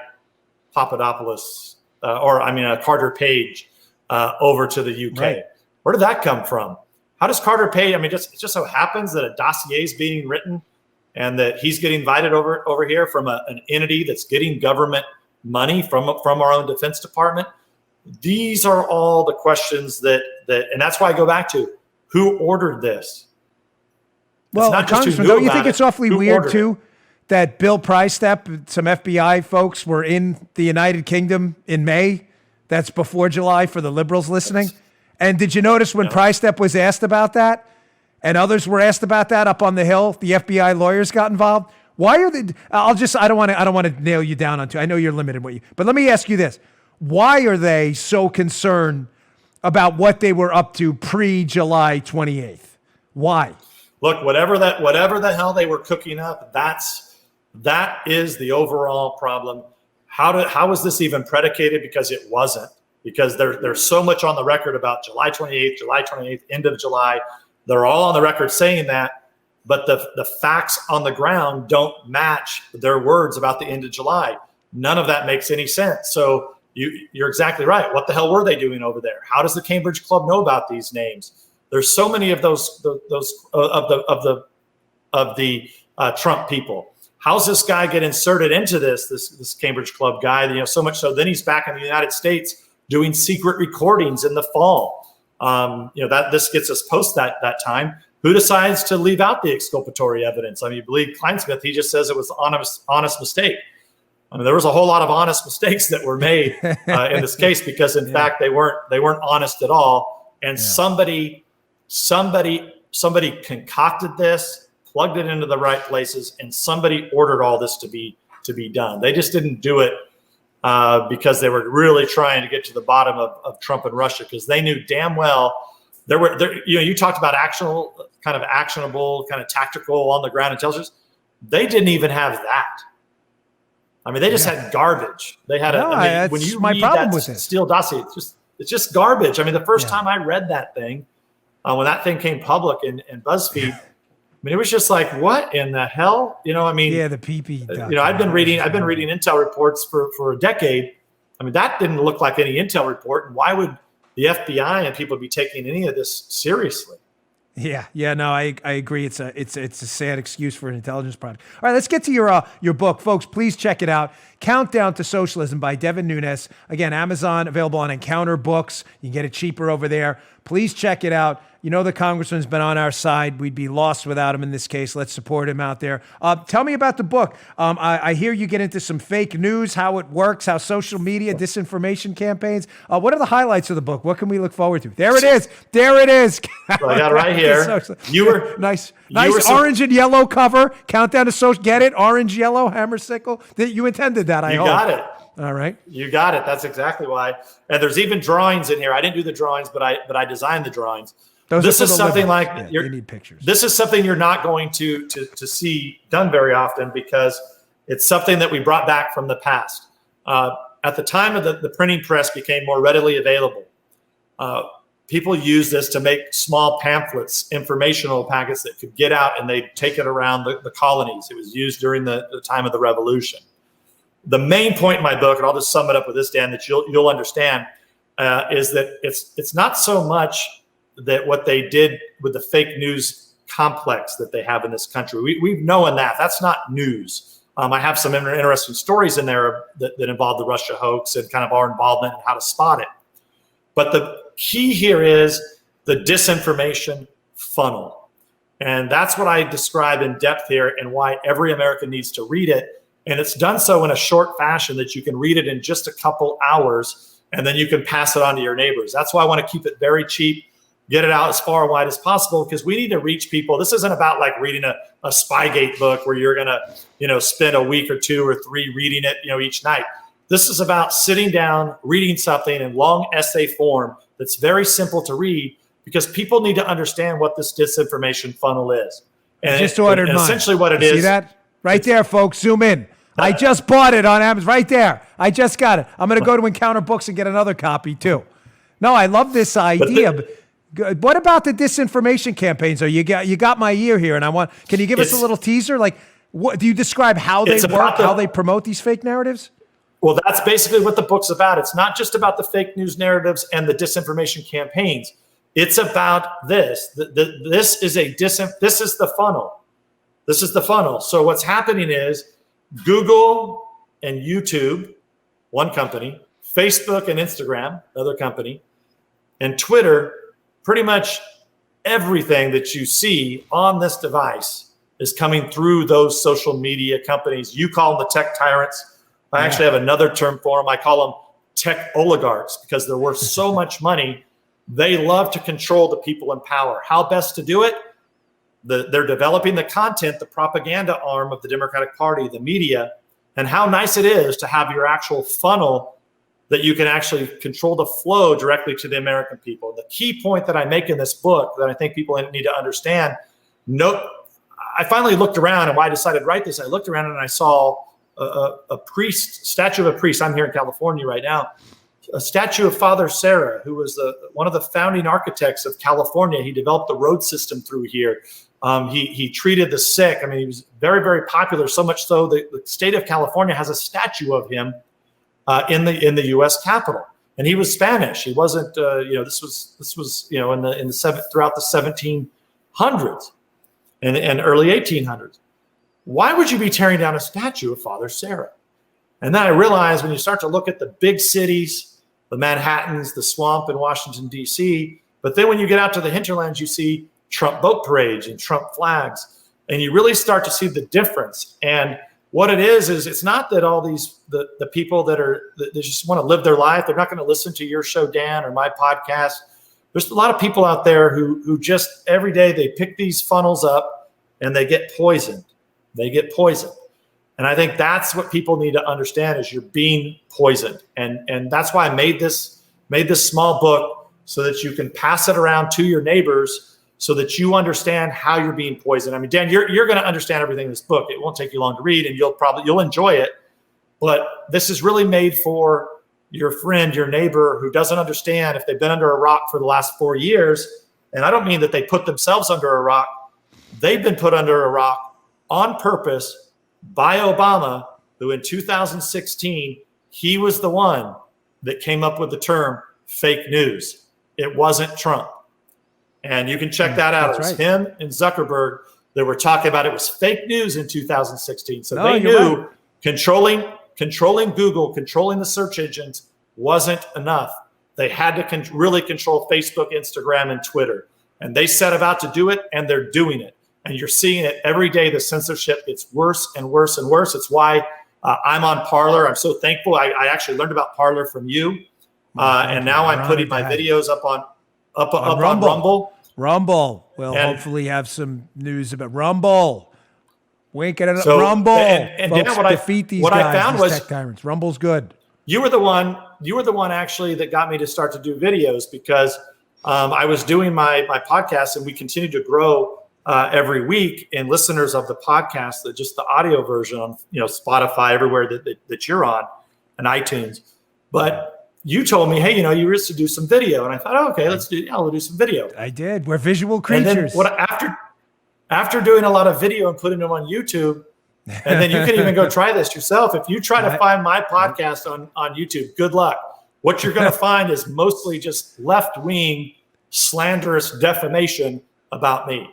Papadopoulos Carter Page over to the UK? Right. Where did that come from? How does Carter Page, it just so happens that a dossier is being written and that he's getting invited over here from an entity that's getting government money from our own Defense Department? These are all the questions that and that's why I go back to, who ordered this? Well, Congressman, don't you think it's awfully weird too that Bill Prystep, some FBI folks were in the United Kingdom in May? That's before July for the liberals listening. Yes. And did you notice when Prystep was asked about that and others were asked about that up on the Hill, the FBI lawyers got involved? Why are they, I don't want to nail you down onto, I know you're limited but let me ask you this. Why are they so concerned about what they were up to pre-July 28th? Why? Look, whatever the hell they were cooking up, that is the overall problem. How was this even predicated? Because it wasn't. Because there's so much on the record about July 28th, end of July. They're all on the record saying that, but the facts on the ground don't match their words about the end of July. None of that makes any sense. So you're exactly right. What the hell were they doing over there? How does the Cambridge Club know about these names? There's so many of those of the Trump people. How's this guy get inserted into this Cambridge Club guy? So much so then he's back in the United States doing secret recordings in the fall. That this gets us post that time. Who decides to leave out the exculpatory evidence? I mean, you believe Kleinsmith, he just says it was honest mistake. I mean, there was a whole lot of honest mistakes that were made in this case because, in fact, they weren't honest at all. And somebody concocted this, plugged it into the right places, and somebody ordered all this to be done. They just didn't do it because they were really trying to get to the bottom of Trump and Russia, because they knew damn well you talked about actionable, kind of tactical, on the ground intelligence. They didn't even have that. I mean, they just had garbage. They had when you read that Steele dossier, it's just garbage. I mean, the first time I read that thing, when that thing came public in BuzzFeed, I mean, it was just like, what in the hell? The PP. I've been reading intel reports for a decade. I mean, that didn't look like any intel report. And why would the FBI and people be taking any of this seriously? No, I agree. It's a sad excuse for an intelligence project. All right, let's get to your book, folks. Please check it out. Countdown to Socialism by Devin Nunes. Again, Amazon, available on Encounter Books. You can get it cheaper over there. Please check it out. The congressman's been on our side. We'd be lost without him in this case. Let's support him out there. Tell me about the book. I hear you get into some fake news, how it works, how social media, disinformation campaigns. What are the highlights of the book? What can we look forward to? There it is. Well, I got it right here. You were nice orange and yellow cover. Countdown to Social. Get it? Orange, yellow, hammer sickle. You intended that, I hope. You got it. All right. You got it. That's exactly why. And there's even drawings in here. I didn't do the drawings, but I designed the drawings. This is something like you need pictures. This is something you're not going to see done very often, because it's something that we brought back from the past. At the time of the printing press became more readily available, people used this to make small pamphlets, informational packets that could get out, and they'd take it around the colonies. It was used during the time of the Revolution. The main point in my book, and I'll just sum it up with this, Dan, that you'll understand, is that it's not so much that what they did with the fake news complex that they have in this country. We've known that. That's not news. I have some interesting stories in there that involve the Russia hoax and kind of our involvement and how to spot it. But the key here is the disinformation funnel. And that's what I describe in depth here, and why every American needs to read it. And it's done so in a short fashion that you can read it in just a couple hours, and then you can pass it on to your neighbors. That's why I want to keep it very cheap, get it out as far and wide as possible, because we need to reach people. This isn't about like reading a Spygate book where you're going to, spend a week or 2 or 3 reading it, each night. This is about sitting down, reading something in long essay form that's very simple to read, because people need to understand what this disinformation funnel is. And just ordered mine. Essentially what it is. See that? Right there, folks. Zoom in. I just bought it on Amazon. Right there. I just got it. I'm going to go to Encounter Books and get another copy too. No, I love this idea. What about the disinformation campaigns? So you got my ear here, and can you give us a little teaser? Like, what do you describe how they work, how they promote these fake narratives? Well, that's basically what the book's about. It's not just about the fake news narratives and the disinformation campaigns. It's about this. This is the funnel. This is the funnel. So what's happening is Google and YouTube, one company, Facebook and Instagram, another company, and Twitter, pretty much everything that you see on this device is coming through those social media companies. You call them the tech tyrants. I actually have another term for them. I call them tech oligarchs, because they're worth so much money. They love to control the people in power. How best to do it? They're developing the content, the propaganda arm of the Democratic Party, the media, and how nice it is to have your actual funnel that you can actually control the flow directly to the American people. The key point that I make in this book that I think people need to understand, I finally looked around, and why I decided to write this, I looked around and I saw a statue of a priest. I'm here in California right now. A statue of Father Serra, who was one of the founding architects of California. He developed the road system through here. He treated the sick. I mean, he was very, very popular, so much so the state of California has a statue of him in the U.S. Capitol. And he was Spanish. He wasn't, this was throughout the 1700s and early 1800s. Why would you be tearing down a statue of Father Serra? And then I realized, when you start to look at the big cities, the Manhattans, the swamp in Washington, D.C., But then when you get out to the hinterlands, you see Trump boat parades and Trump flags, and you really start to see the difference. And what it is it's not that all these the people that just want to live their life, they're not going to listen to your show, Dan, or my podcast. There's a lot of people out there who just every day they pick these funnels up and they get poisoned. They get poisoned. And I think that's what people need to understand is you're being poisoned. And that's why I made this small book so that you can pass it around to your neighbors so that you understand how you're being poisoned. I mean, Dan, you're going to understand everything in this book. It won't take you long to read, and you'll enjoy it. But this is really made for your friend, your neighbor who doesn't understand if they've been under a rock for the last 4 years. And I don't mean that they put themselves under a rock. They've been put under a rock on purpose by Obama, who in 2016, he was the one that came up with the term fake news. It wasn't Trump. And you can check that out. It was him and Zuckerberg that were talking about it was fake news in 2016. So they knew controlling Google, controlling the search engines wasn't enough. They had to really control Facebook, Instagram, and Twitter. And they set about to do it, and they're doing it. And you're seeing it every day. The censorship gets worse and worse and worse. It's why I'm on Parler. I'm so thankful. I actually learned about Parler from you. And now I'm putting my videos up on Rumble. Rumble. We'll hopefully have some news about Rumble. Wink at it. Rumble. And folks, Dan, defeat these guys, I found was tech tyrants. Rumble's good. You were the one actually that got me to start to do videos because I was doing my podcast, and we continue to grow every week in listeners of the podcast, that just the audio version on Spotify, everywhere that you're on, and iTunes. But you told me, hey, you used to do some video, and I thought, okay, we'll do some video. I did. We're visual creatures. And then after doing a lot of video and putting them on YouTube, and then you can even go try this yourself. If you try to find my podcast on YouTube, good luck. What you're going to find is mostly just left-wing slanderous defamation about me.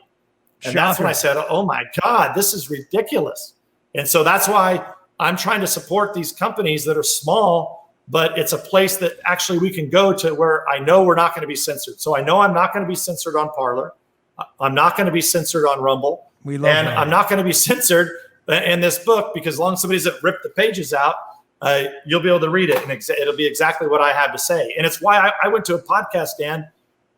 And that's when I said, oh my God, this is ridiculous. And so that's why I'm trying to support these companies that are small, but it's a place that actually we can go to where I know we're not going to be censored. So I know I'm not going to be censored on Parler. I'm not going to be censored on Rumble. I'm not going to be censored in this book, because as long as somebody doesn't rip the pages out, you'll be able to read it, and it'll be exactly what I have to say. And it's why I went to a podcast, Dan,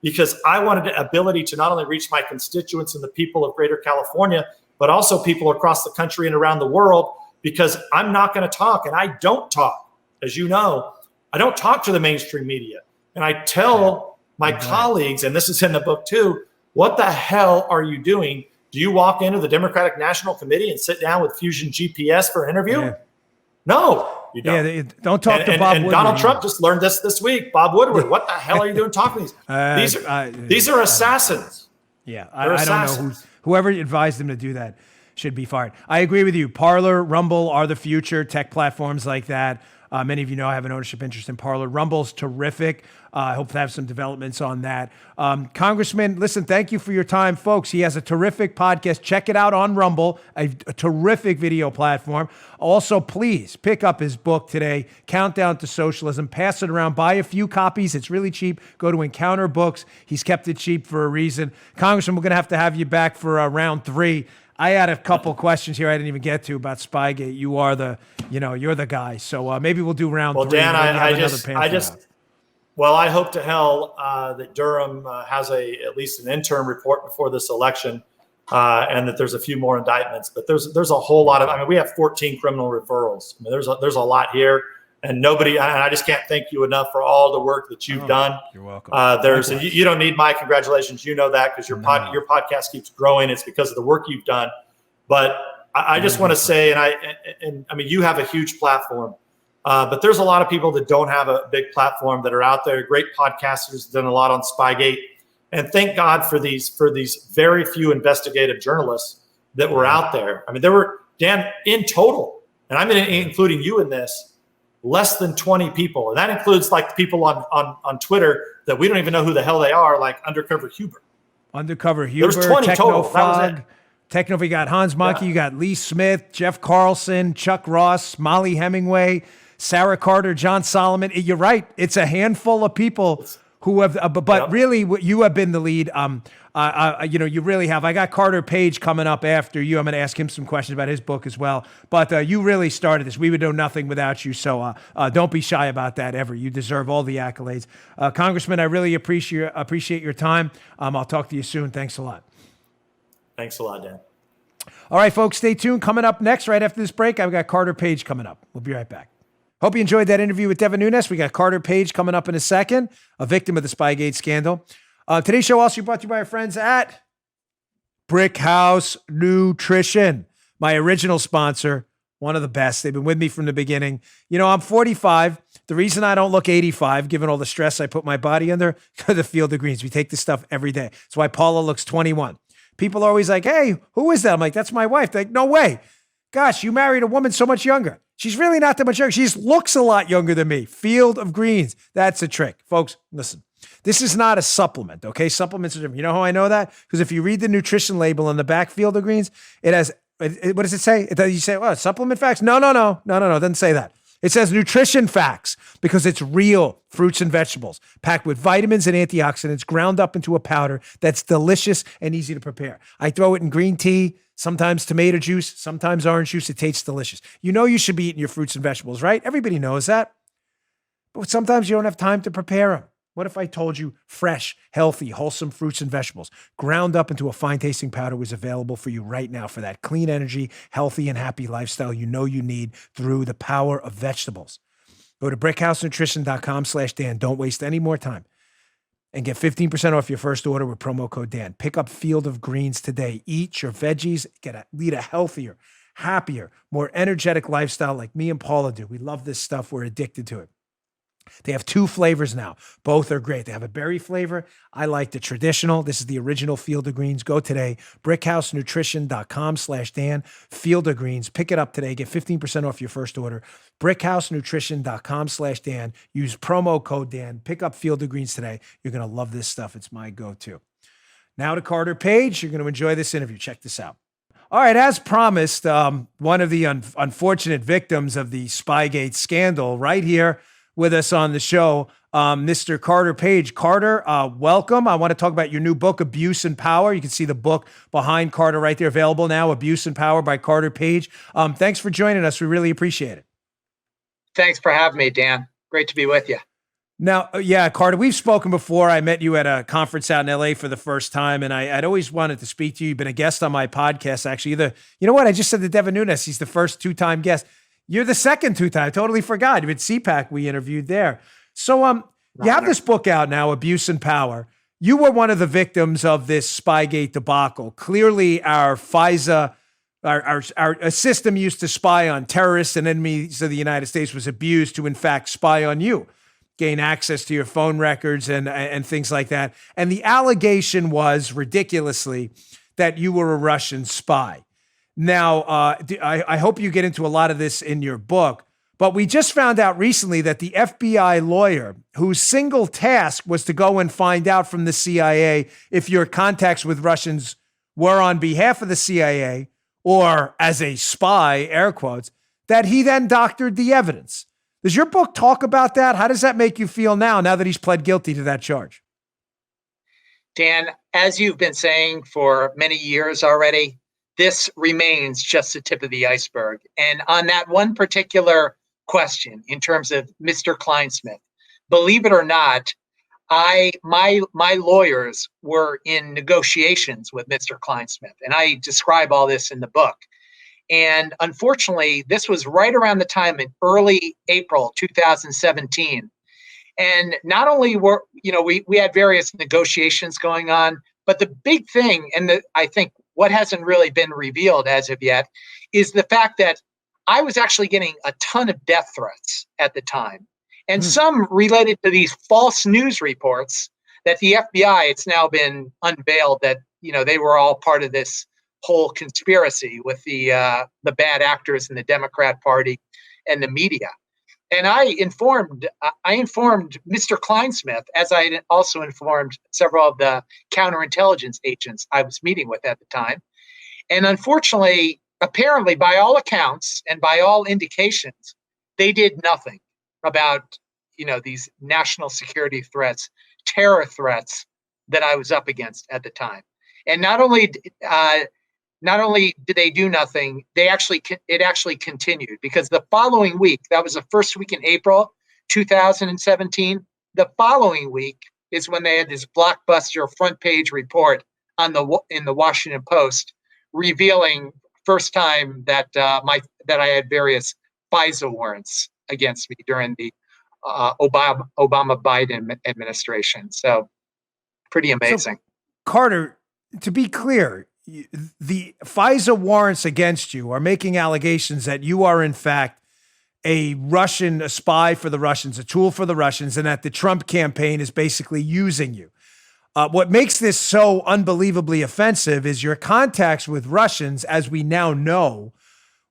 because I wanted the ability to not only reach my constituents and the people of Greater California, but also people across the country and around the world, because I'm not going to talk, and I don't talk. As you know, I don't talk to the mainstream media. And I tell my colleagues, and this is in the book too, what the hell are you doing? Do you walk into the Democratic National Committee and sit down with Fusion GPS for an interview? Yeah. No, you don't. Yeah, don't talk to Bob and Woodward. Donald Trump just learned this week. Bob Woodward, what the hell are you doing talking to these? These are assassins. Yeah, I don't know whoever advised them to do that should be fired. I agree with you. Parler, Rumble are the future. Tech platforms like that. Many of you know I have an ownership interest in Parler. Rumble's terrific. I hope to have some developments on that. Congressman, listen, thank you for your time, folks. He has a terrific podcast. Check it out on Rumble, a terrific video platform. Also, please pick up his book today, Countdown to Socialism. Pass it around. Buy a few copies. It's really cheap. Go to Encounter Books. He's kept it cheap for a reason. Congressman, we're going to have you back for round 3. I had a couple questions here I didn't even get to about Spygate. You are you're the guy. So maybe we'll do round 3. Well, Dan, I hope to hell that Durham has at least an interim report before this election, and that there's a few more indictments. But there's a whole lot of. We have 14 criminal referrals. There's a lot here, and I just can't thank you enough for all the work that you've done. You're welcome. And you don't need my congratulations. You know that, because your podcast keeps growing. It's because of the work you've done. But I just want to say, and you have a huge platform. But there's a lot of people that don't have a big platform that are out there. Great podcasters, done a lot on Spygate, and thank God for these very few investigative journalists that were out there. There were, Dan, in total, and I'm including you in this, less than 20 people, and that includes like people on Twitter that we don't even know who the hell they are, like Undercover Huber. There's 20 total. Techno, you got Hans Monkey, you got Lee Smith, Jeff Carlson, Chuck Ross, Molly Hemingway, Sarah Carter, John Solomon. You're right. It's a handful of people who have, but Yep. really you have been the lead. You really have. I got Carter Page coming up after you. I'm going to ask him some questions about his book as well. But you really started this. We would know nothing without you. So don't be shy about that ever. You deserve all the accolades. Congressman, I really appreciate your time. I'll talk to you soon. Thanks a lot. Thanks a lot, Dan. All right, folks, stay tuned. Coming up next, right after this break, I've got Carter Page coming up. We'll be right back. Hope you enjoyed that interview with Devin Nunes. We got Carter Page coming up in a second, a victim of the Spygate scandal. Today's show also brought to you by our friends at Brick House Nutrition, my original sponsor, one of the best. They've been with me from the beginning. You know, I'm 45. The reason I don't look 85, given all the stress I put my body under, because the Field of Greens. We take this stuff every day. That's why Parler looks 21. People are always like, hey, who is that? I'm like, that's my wife. They're like, no way. Gosh, you married a woman so much younger. She's really not that much younger. She just looks a lot younger than me. Field of Greens. That's a trick. Folks, listen. This is not a supplement, okay? Supplements are different. You know how I know that? Because if you read the nutrition label on the back, Field of Greens, it has, what does it say? You say, oh, supplement facts? No. It doesn't say that. It says nutrition facts because it's real fruits and vegetables packed with vitamins and antioxidants ground up into a powder that's delicious and easy to prepare. I throw it in green tea, sometimes tomato juice, sometimes orange juice. It tastes delicious. You know you should be eating your fruits and vegetables, right? Everybody knows that. But sometimes you don't have time to prepare them. What if I told you fresh, healthy, wholesome fruits and vegetables ground up into a fine-tasting powder was available for you right now for that clean energy, healthy, and happy lifestyle you know you need through the power of vegetables? Go to brickhousenutrition.com/Dan. Don't waste any more time and get 15% off your first order with promo code Dan. Pick up Field of Greens today. Eat your veggies. Lead a healthier, happier, more energetic lifestyle like me and Paula do. We love this stuff. We're addicted to it. They have 2 flavors now. Both are great. They have a berry flavor. I like the traditional. This is the original Field of Greens. Go today, brickhousenutrition.com/Dan. Field of Greens. Pick it up today. Get 15% off your first order. brickhousenutrition.com/Dan. Use promo code Dan. Pick up Field of Greens today. You're going to love this stuff. It's my go-to. Now to Carter Page. You're going to enjoy this interview. Check this out. All right, as promised, one of the unfortunate victims of the Spygate scandal right here with us on the show, Mr. Carter Page. Carter, welcome. I want to talk about your new book, Abuse and Power. You can see the book behind Carter right there, available now, Abuse and Power by Carter Page. Thanks for joining us. We really appreciate it. Thanks for having me, Dan. Great to be with you. Now, yeah, Carter, we've spoken before. I met you at a conference out in LA for the first time, and I'd always wanted to speak to you. You've been a guest on my podcast, actually. You know what? I just said to Devin Nunes, he's the first 2-time guest. You're the second 2-time. I totally forgot. You had CPAC we interviewed there. So you have this book out now, Abuse and Power. You were one of the victims of this Spygate debacle. Clearly, our FISA, our system used to spy on terrorists and enemies of the United States was abused to, in fact, spy on you, gain access to your phone records and things like that. And the allegation was, ridiculously, that you were a Russian spy. Now, I hope you get into a lot of this in your book, but we just found out recently that the FBI lawyer whose single task was to go and find out from the CIA if your contacts with Russians were on behalf of the CIA or as a spy, air quotes, that he then doctored the evidence. Does your book talk about that? How does that make you feel now that he's pled guilty to that charge? Dan, as you've been saying for many years already, this remains just the tip of the iceberg. And on that one particular question, in terms of Mr. Kleinsmith, believe it or not, my lawyers were in negotiations with Mr. Kleinsmith, and I describe all this in the book. And unfortunately, this was right around the time in early April 2017. And not only were, we had various negotiations going on, but the big thing, and I think what hasn't really been revealed as of yet, is the fact that I was actually getting a ton of death threats at the time. And some related to these false news reports that the FBI, it's now been unveiled that, they were all part of this whole conspiracy with the bad actors in the Democrat Party and the media. And I informed Mr. Kleinsmith, as I also informed several of the counterintelligence agents I was meeting with at the time. And unfortunately, apparently, by all accounts and by all indications, they did nothing about, these national security threats terror threats that I was up against at the time. And not only did they do nothing, it actually continued, because the following week, that was the first week in April 2017. The following week is when they had this blockbuster front page report in the Washington Post, revealing first time that that I had various FISA warrants against me during the Obama-Biden administration. So pretty amazing. So, Carter, to be clear, the FISA warrants against you are making allegations that you are in fact a spy for the Russians, a tool for the Russians, and that the Trump campaign is basically using you. What makes this so unbelievably offensive is your contacts with Russians, as we now know,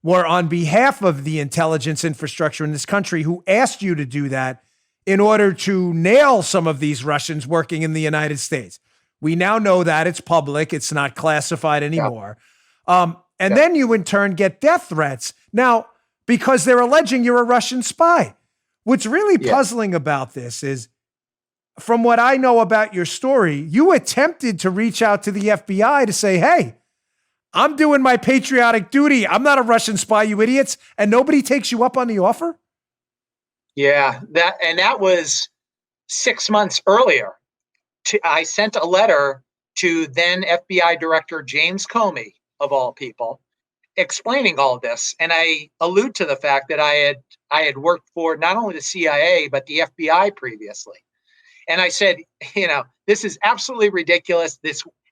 were on behalf of the intelligence infrastructure in this country, who asked you to do that in order to nail some of these Russians working in the United States. We now know that it's public. It's not classified anymore. Then you in turn get death threats. Now, because they're alleging you're a Russian spy. What's really puzzling about this is, from what I know about your story, you attempted to reach out to the FBI to say, hey, I'm doing my patriotic duty. I'm not a Russian spy, you idiots. And nobody takes you up on the offer? Yeah, that was 6 months earlier. I sent a letter to then FBI Director James Comey, of all people, explaining all this. And I allude to the fact that I had worked for not only the CIA, but the FBI previously. And I said, this is absolutely ridiculous.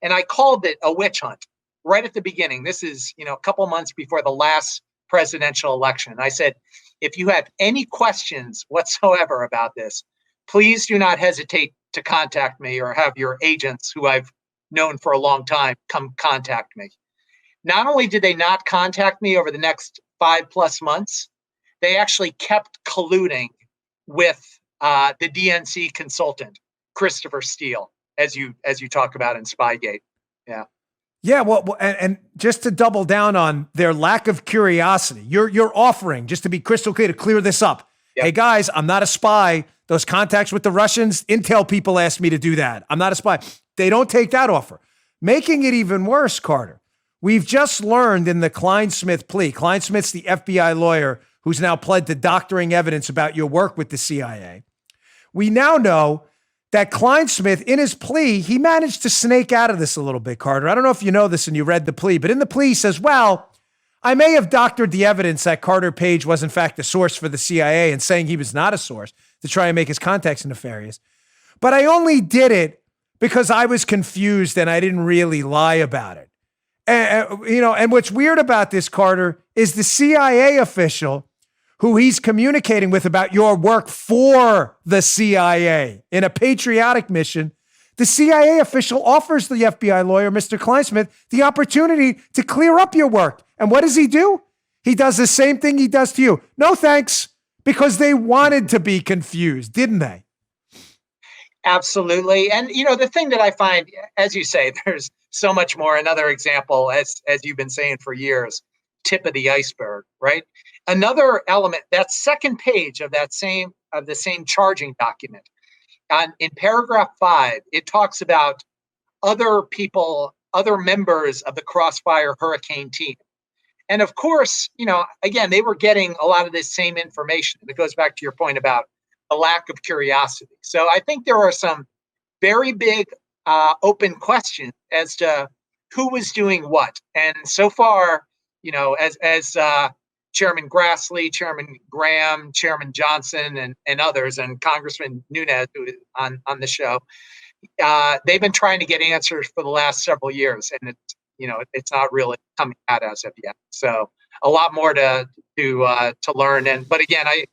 And I called it a witch hunt right at the beginning. This is, a couple months before the last presidential election. I said, if you have any questions whatsoever about this, please do not hesitate to contact me, or have your agents, who I've known for a long time, come contact me. Not only did they not contact me over the next 5+ months, they actually kept colluding with the DNC consultant, Christopher Steele, as you talk about in Spygate. Yeah. Yeah, well, and just to double down on their lack of curiosity, you're offering, just to be crystal clear, to clear this up. Yep. Hey guys, I'm not a spy. Those contacts with the Russians, intel people asked me to do that. I'm not a spy. They don't take that offer. Making it even worse, Carter, we've just learned in the Klein-Smith plea. Klein-Smith's the FBI lawyer who's now pled to doctoring evidence about your work with the CIA. We now know that Klein-Smith, in his plea, he managed to snake out of this a little bit, Carter. I don't know if you know this and you read the plea, but in the plea he says, well, I may have doctored the evidence that Carter Page was in fact a source for the CIA and saying he was not a source to try and make his contacts nefarious. But I only did it because I was confused and I didn't really lie about it. And what's weird about this, Carter, is the CIA official who he's communicating with about your work for the CIA in a patriotic mission, the CIA official offers the FBI lawyer, Mr. Klein-Smith, the opportunity to clear up your work. And what does he do? He does the same thing he does to you. No thanks, because they wanted to be confused, didn't they? Absolutely. And, the thing that I find, as you say, there's so much more. Another example, as you've been saying for years, tip of the iceberg, right? Another element, that second page of the same charging document, in paragraph 5, it talks about other members of the Crossfire Hurricane team. And of course, again, they were getting a lot of this same information. It goes back to your point about a lack of curiosity. So I think there are some very big open questions as to who was doing what. And so far, as Chairman Grassley, Chairman Graham, Chairman Johnson, and others, and Congressman Nunes, who is on the show, they've been trying to get answers for the last several years, and it's not really coming out as of yet. So a lot more to learn. But again, I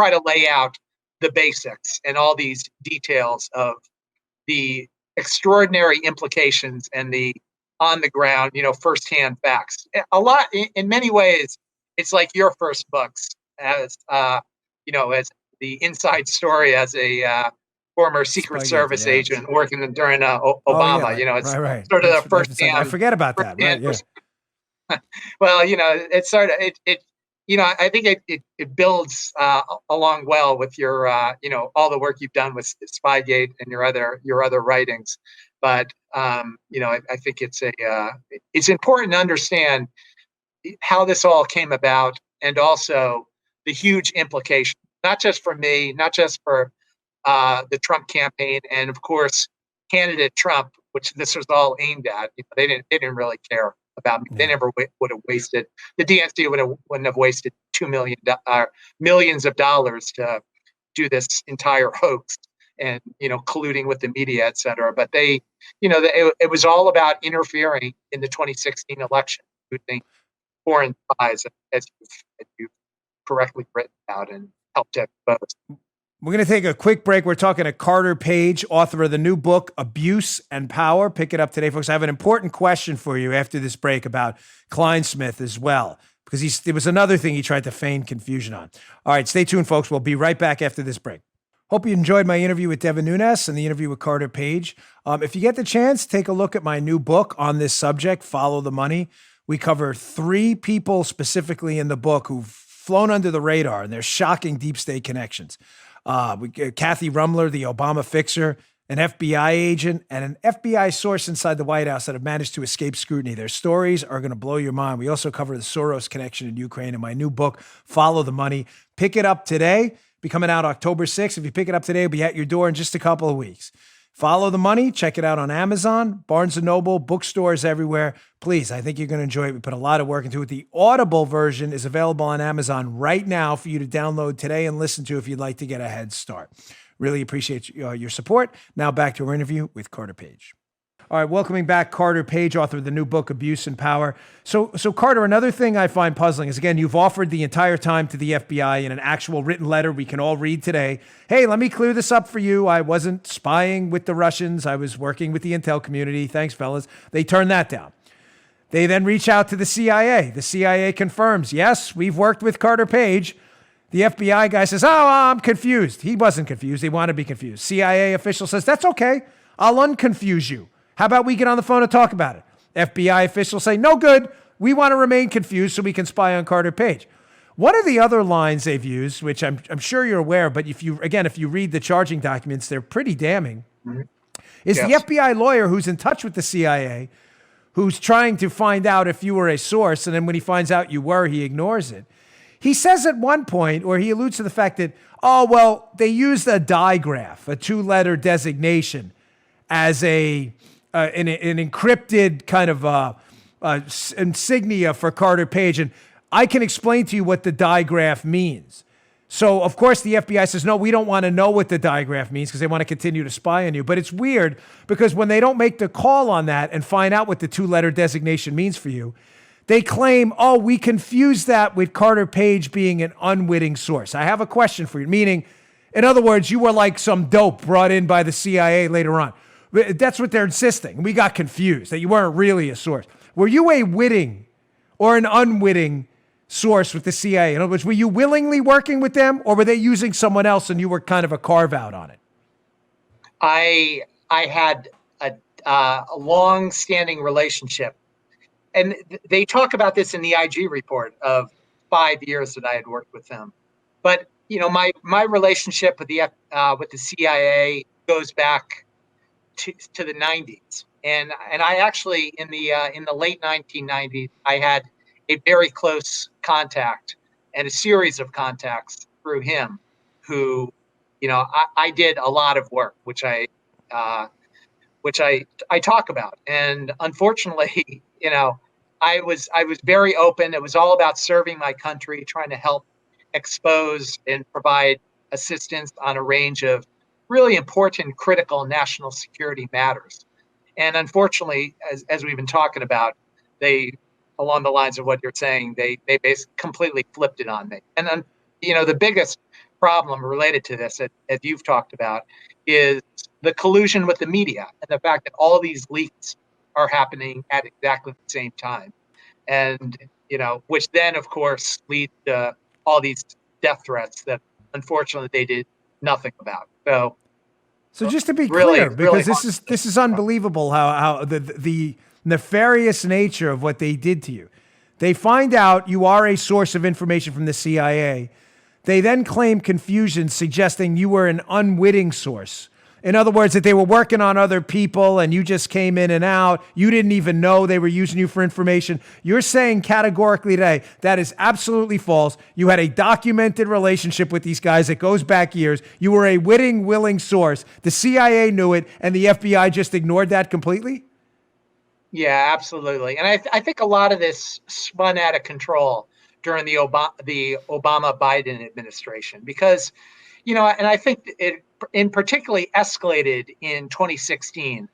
try to lay out the basics and all these details of the extraordinary implications and the on the ground, firsthand facts. A lot, in many ways, it's like your first books as as the inside story as a former Secret Service agent working during Obama. It's right. sort of the first hand. I forget about that. Right, yeah. Well, it's sort of it I think it builds along well with your, all the work you've done with Spygate and your other writings. But, I think it's important to understand how this all came about, and also the huge implications, not just for me, not just for the Trump campaign, and of course, candidate Trump, which this was all aimed at. They didn't really care about me. They never would have wasted, the DNC wouldn't have wasted millions of dollars to do this entire hoax, and colluding with the media, et cetera. But it was all about interfering in the 2016 election using foreign spies, as you've correctly written about and helped to expose. We're going to take a quick break. We're talking to Carter Page, author of the new book, Abuse and Power. Pick it up today, folks. I have an important question for you after this break about Kleinsmith as well, because there was another thing he tried to feign confusion on. All right, stay tuned, folks. We'll be right back after this break. Hope you enjoyed my interview with Devin Nunes and the interview with Carter Page. If you get the chance, take a look at my new book on this subject, Follow the Money. We cover 3 people specifically in the book who've flown under the radar, and their shocking deep state connections. Kathy Rumler, the Obama fixer, an FBI agent, and an FBI source inside the White House that have managed to escape scrutiny. Their stories are going to blow your mind. We also cover the Soros connection in Ukraine in my new book, Follow the Money. Pick it up today. Be coming out October 6th. If you pick it up today, it'll be at your door in just a couple of weeks. Follow the Money. Check it out on Amazon, Barnes & Noble, bookstores everywhere. Please, I think you're going to enjoy it. We put a lot of work into it. The Audible version is available on Amazon right now for you to download today and listen to if you'd like to get a head start. Really appreciate your support. Now back to our interview with Carter Page. All right, welcoming back Carter Page, author of the new book, Abuse and Power. So Carter, another thing I find puzzling is, again, you've offered the entire time to the FBI in an actual written letter we can all read today. Hey, let me clear this up for you. I wasn't spying with the Russians. I was working with the intel community. Thanks, fellas. They turned that down. They then reach out to the CIA. The CIA confirms, yes, we've worked with Carter Page. The FBI guy says, I'm confused. He wasn't confused. He wanted to be confused. CIA official says, that's okay. I'll unconfuse you. How about we get on the phone and talk about it? FBI officials say, no good. We want to remain confused so we can spy on Carter Page. One of the other lines they've used, which I'm sure you're aware, but if you read the charging documents, they're pretty damning, is the FBI lawyer who's in touch with the CIA, who's trying to find out if you were a source, and then when he finds out you were, he ignores it. He says at one point, or he alludes to the fact that, they used a digraph, a 2-letter designation, as an encrypted kind of insignia for Carter Page. And I can explain to you what the digraph means. So, of course, the FBI says, no, we don't want to know what the digraph means because they want to continue to spy on you. But it's weird because when they don't make the call on that and find out what the 2-letter designation means for you, they claim, we confused that with Carter Page being an unwitting source. I have a question for you, meaning, in other words, you were like some dope brought in by the CIA later on. That's what they're insisting. We got confused, that you weren't really a source. Were you a witting or an unwitting source with the CIA? In other words, were you willingly working with them, or were they using someone else and you were kind of a carve-out on it? I had a long-standing relationship. And they talk about this in the IG report of 5 years that I had worked with them. But, my relationship with the CIA goes back to the 90s. And I actually, in the late 1990s, I had a very close contact and a series of contacts through him who, I did a lot of work, which I talk about. And unfortunately, I was very open. It was all about serving my country, trying to help expose and provide assistance on a range of really important, critical national security matters. And unfortunately, as we've been talking about, they, along the lines of what you're saying, they basically completely flipped it on me. And the biggest problem related to this, as you've talked about, is the collusion with the media and the fact that all these leaks are happening at exactly the same time. And, which then, of course, lead to all these death threats that, unfortunately, they did nothing about. So just to be clear, because this is unbelievable how the nefarious nature of what they did to you. They find out you are a source of information from the CIA. They then claim confusion, suggesting you were an unwitting source. In other words, that they were working on other people and you just came in and out. You didn't even know they were using you for information. You're saying categorically today that is absolutely false. You had a documented relationship with these guys that goes back years. You were a witting, willing source. The CIA knew it and the FBI just ignored that completely? Yeah, absolutely. And I think a lot of this spun out of control during the Obama-Biden administration because, and I think it in particularly escalated in 2016,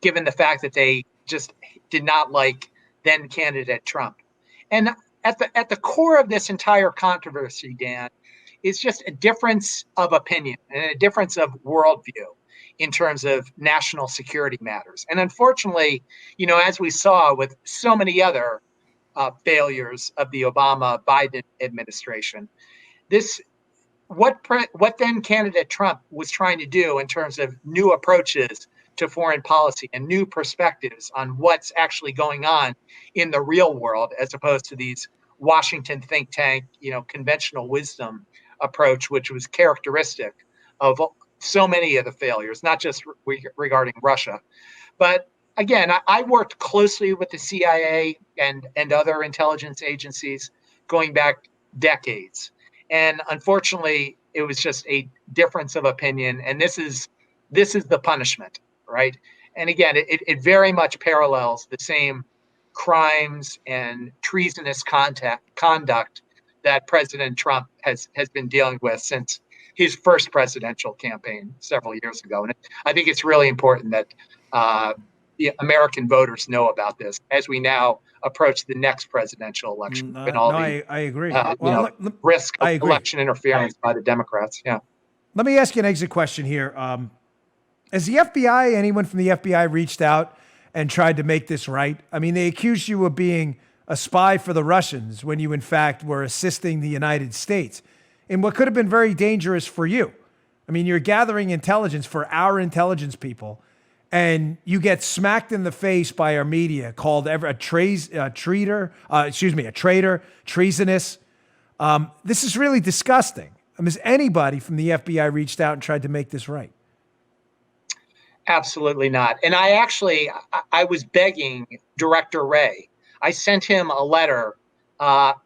given the fact that they just did not like then candidate Trump. And at the core of this entire controversy, Dan, is just a difference of opinion and a difference of worldview in terms of national security matters. And unfortunately, as we saw with so many other failures of the Obama-Biden administration, what then candidate Trump was trying to do in terms of new approaches to foreign policy and new perspectives on what's actually going on in the real world, as opposed to these Washington think tank, conventional wisdom approach, which was characteristic of so many of the failures, not just regarding Russia. But again, I worked closely with the CIA and other intelligence agencies going back decades. And unfortunately, it was just a difference of opinion. And this is the punishment, right? And again, it very much parallels the same crimes and treasonous conduct that President Trump has been dealing with since his first presidential campaign several years ago. And I think it's really important that the American voters know about this as we now approach the next presidential election. And all I agree. Risk of election interference by the Democrats. Yeah. Let me ask you an exit question here. Has the FBI, anyone from the FBI reached out and tried to make this right? I mean, they accused you of being a spy for the Russians when you, in fact, were assisting the United States in what could have been very dangerous for you. I mean, you're gathering intelligence for our intelligence people, and you get smacked in the face by our media, called a traitor, treasonous. This is really disgusting. I mean, has anybody from the FBI reached out and tried to make this right? Absolutely not. And I was begging Director Wray. I sent him a letter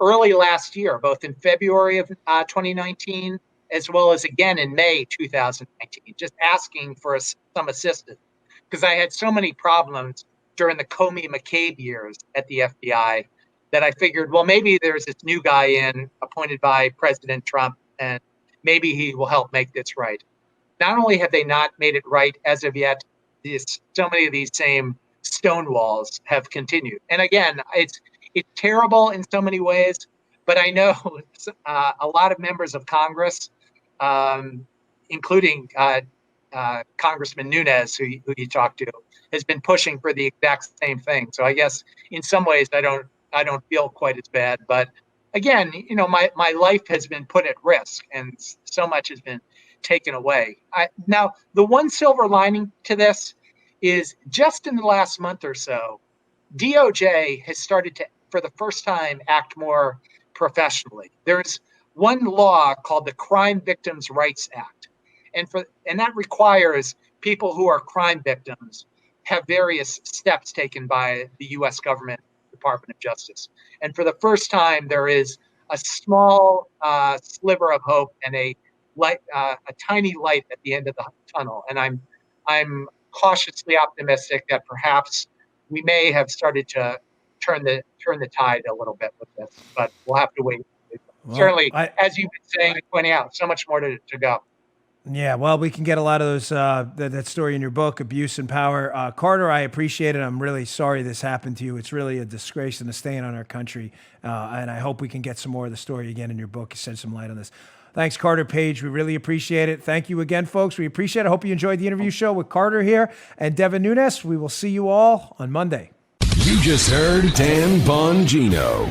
early last year, both in February of 2019, as well as again in May 2019, just asking for some assistance. Because I had so many problems during the Comey-McCabe years at the FBI that I figured, well, maybe there's this new guy appointed by President Trump, and maybe he will help make this right. Not only have they not made it right as of yet, so many of these same stonewalls have continued. And again, it's terrible in so many ways, but I know a lot of members of Congress, including Congressman Nunes, who you talked to, has been pushing for the exact same thing. So I guess in some ways I don't feel quite as bad. But again, my life has been put at risk, and so much has been taken away. Now, the one silver lining to this is just in the last month or so, DOJ has started to, for the first time, act more professionally. There's one law called the Crime Victims' Rights Act. And that requires people who are crime victims have various steps taken by the U.S. government, Department of Justice. And for the first time, there is a small sliver of hope and a tiny light at the end of the tunnel. And I'm cautiously optimistic that perhaps we may have started to turn the tide a little bit with this, but we'll have to wait. Well, certainly, as you've been saying and pointing out, so much more to go. Yeah, well, we can get a lot of those that story in your book, Abuse and Power. Carter, I appreciate it. I'm really sorry this happened to you. It's really a disgrace and a stain on our country. And I hope we can get some more of the story again in your book to shed some light on this. Thanks, Carter Page. We really appreciate it. Thank you again, folks. We appreciate it. I hope you enjoyed the interview show with Carter here and Devin Nunes. We will see you all on Monday. You just heard Dan Bongino.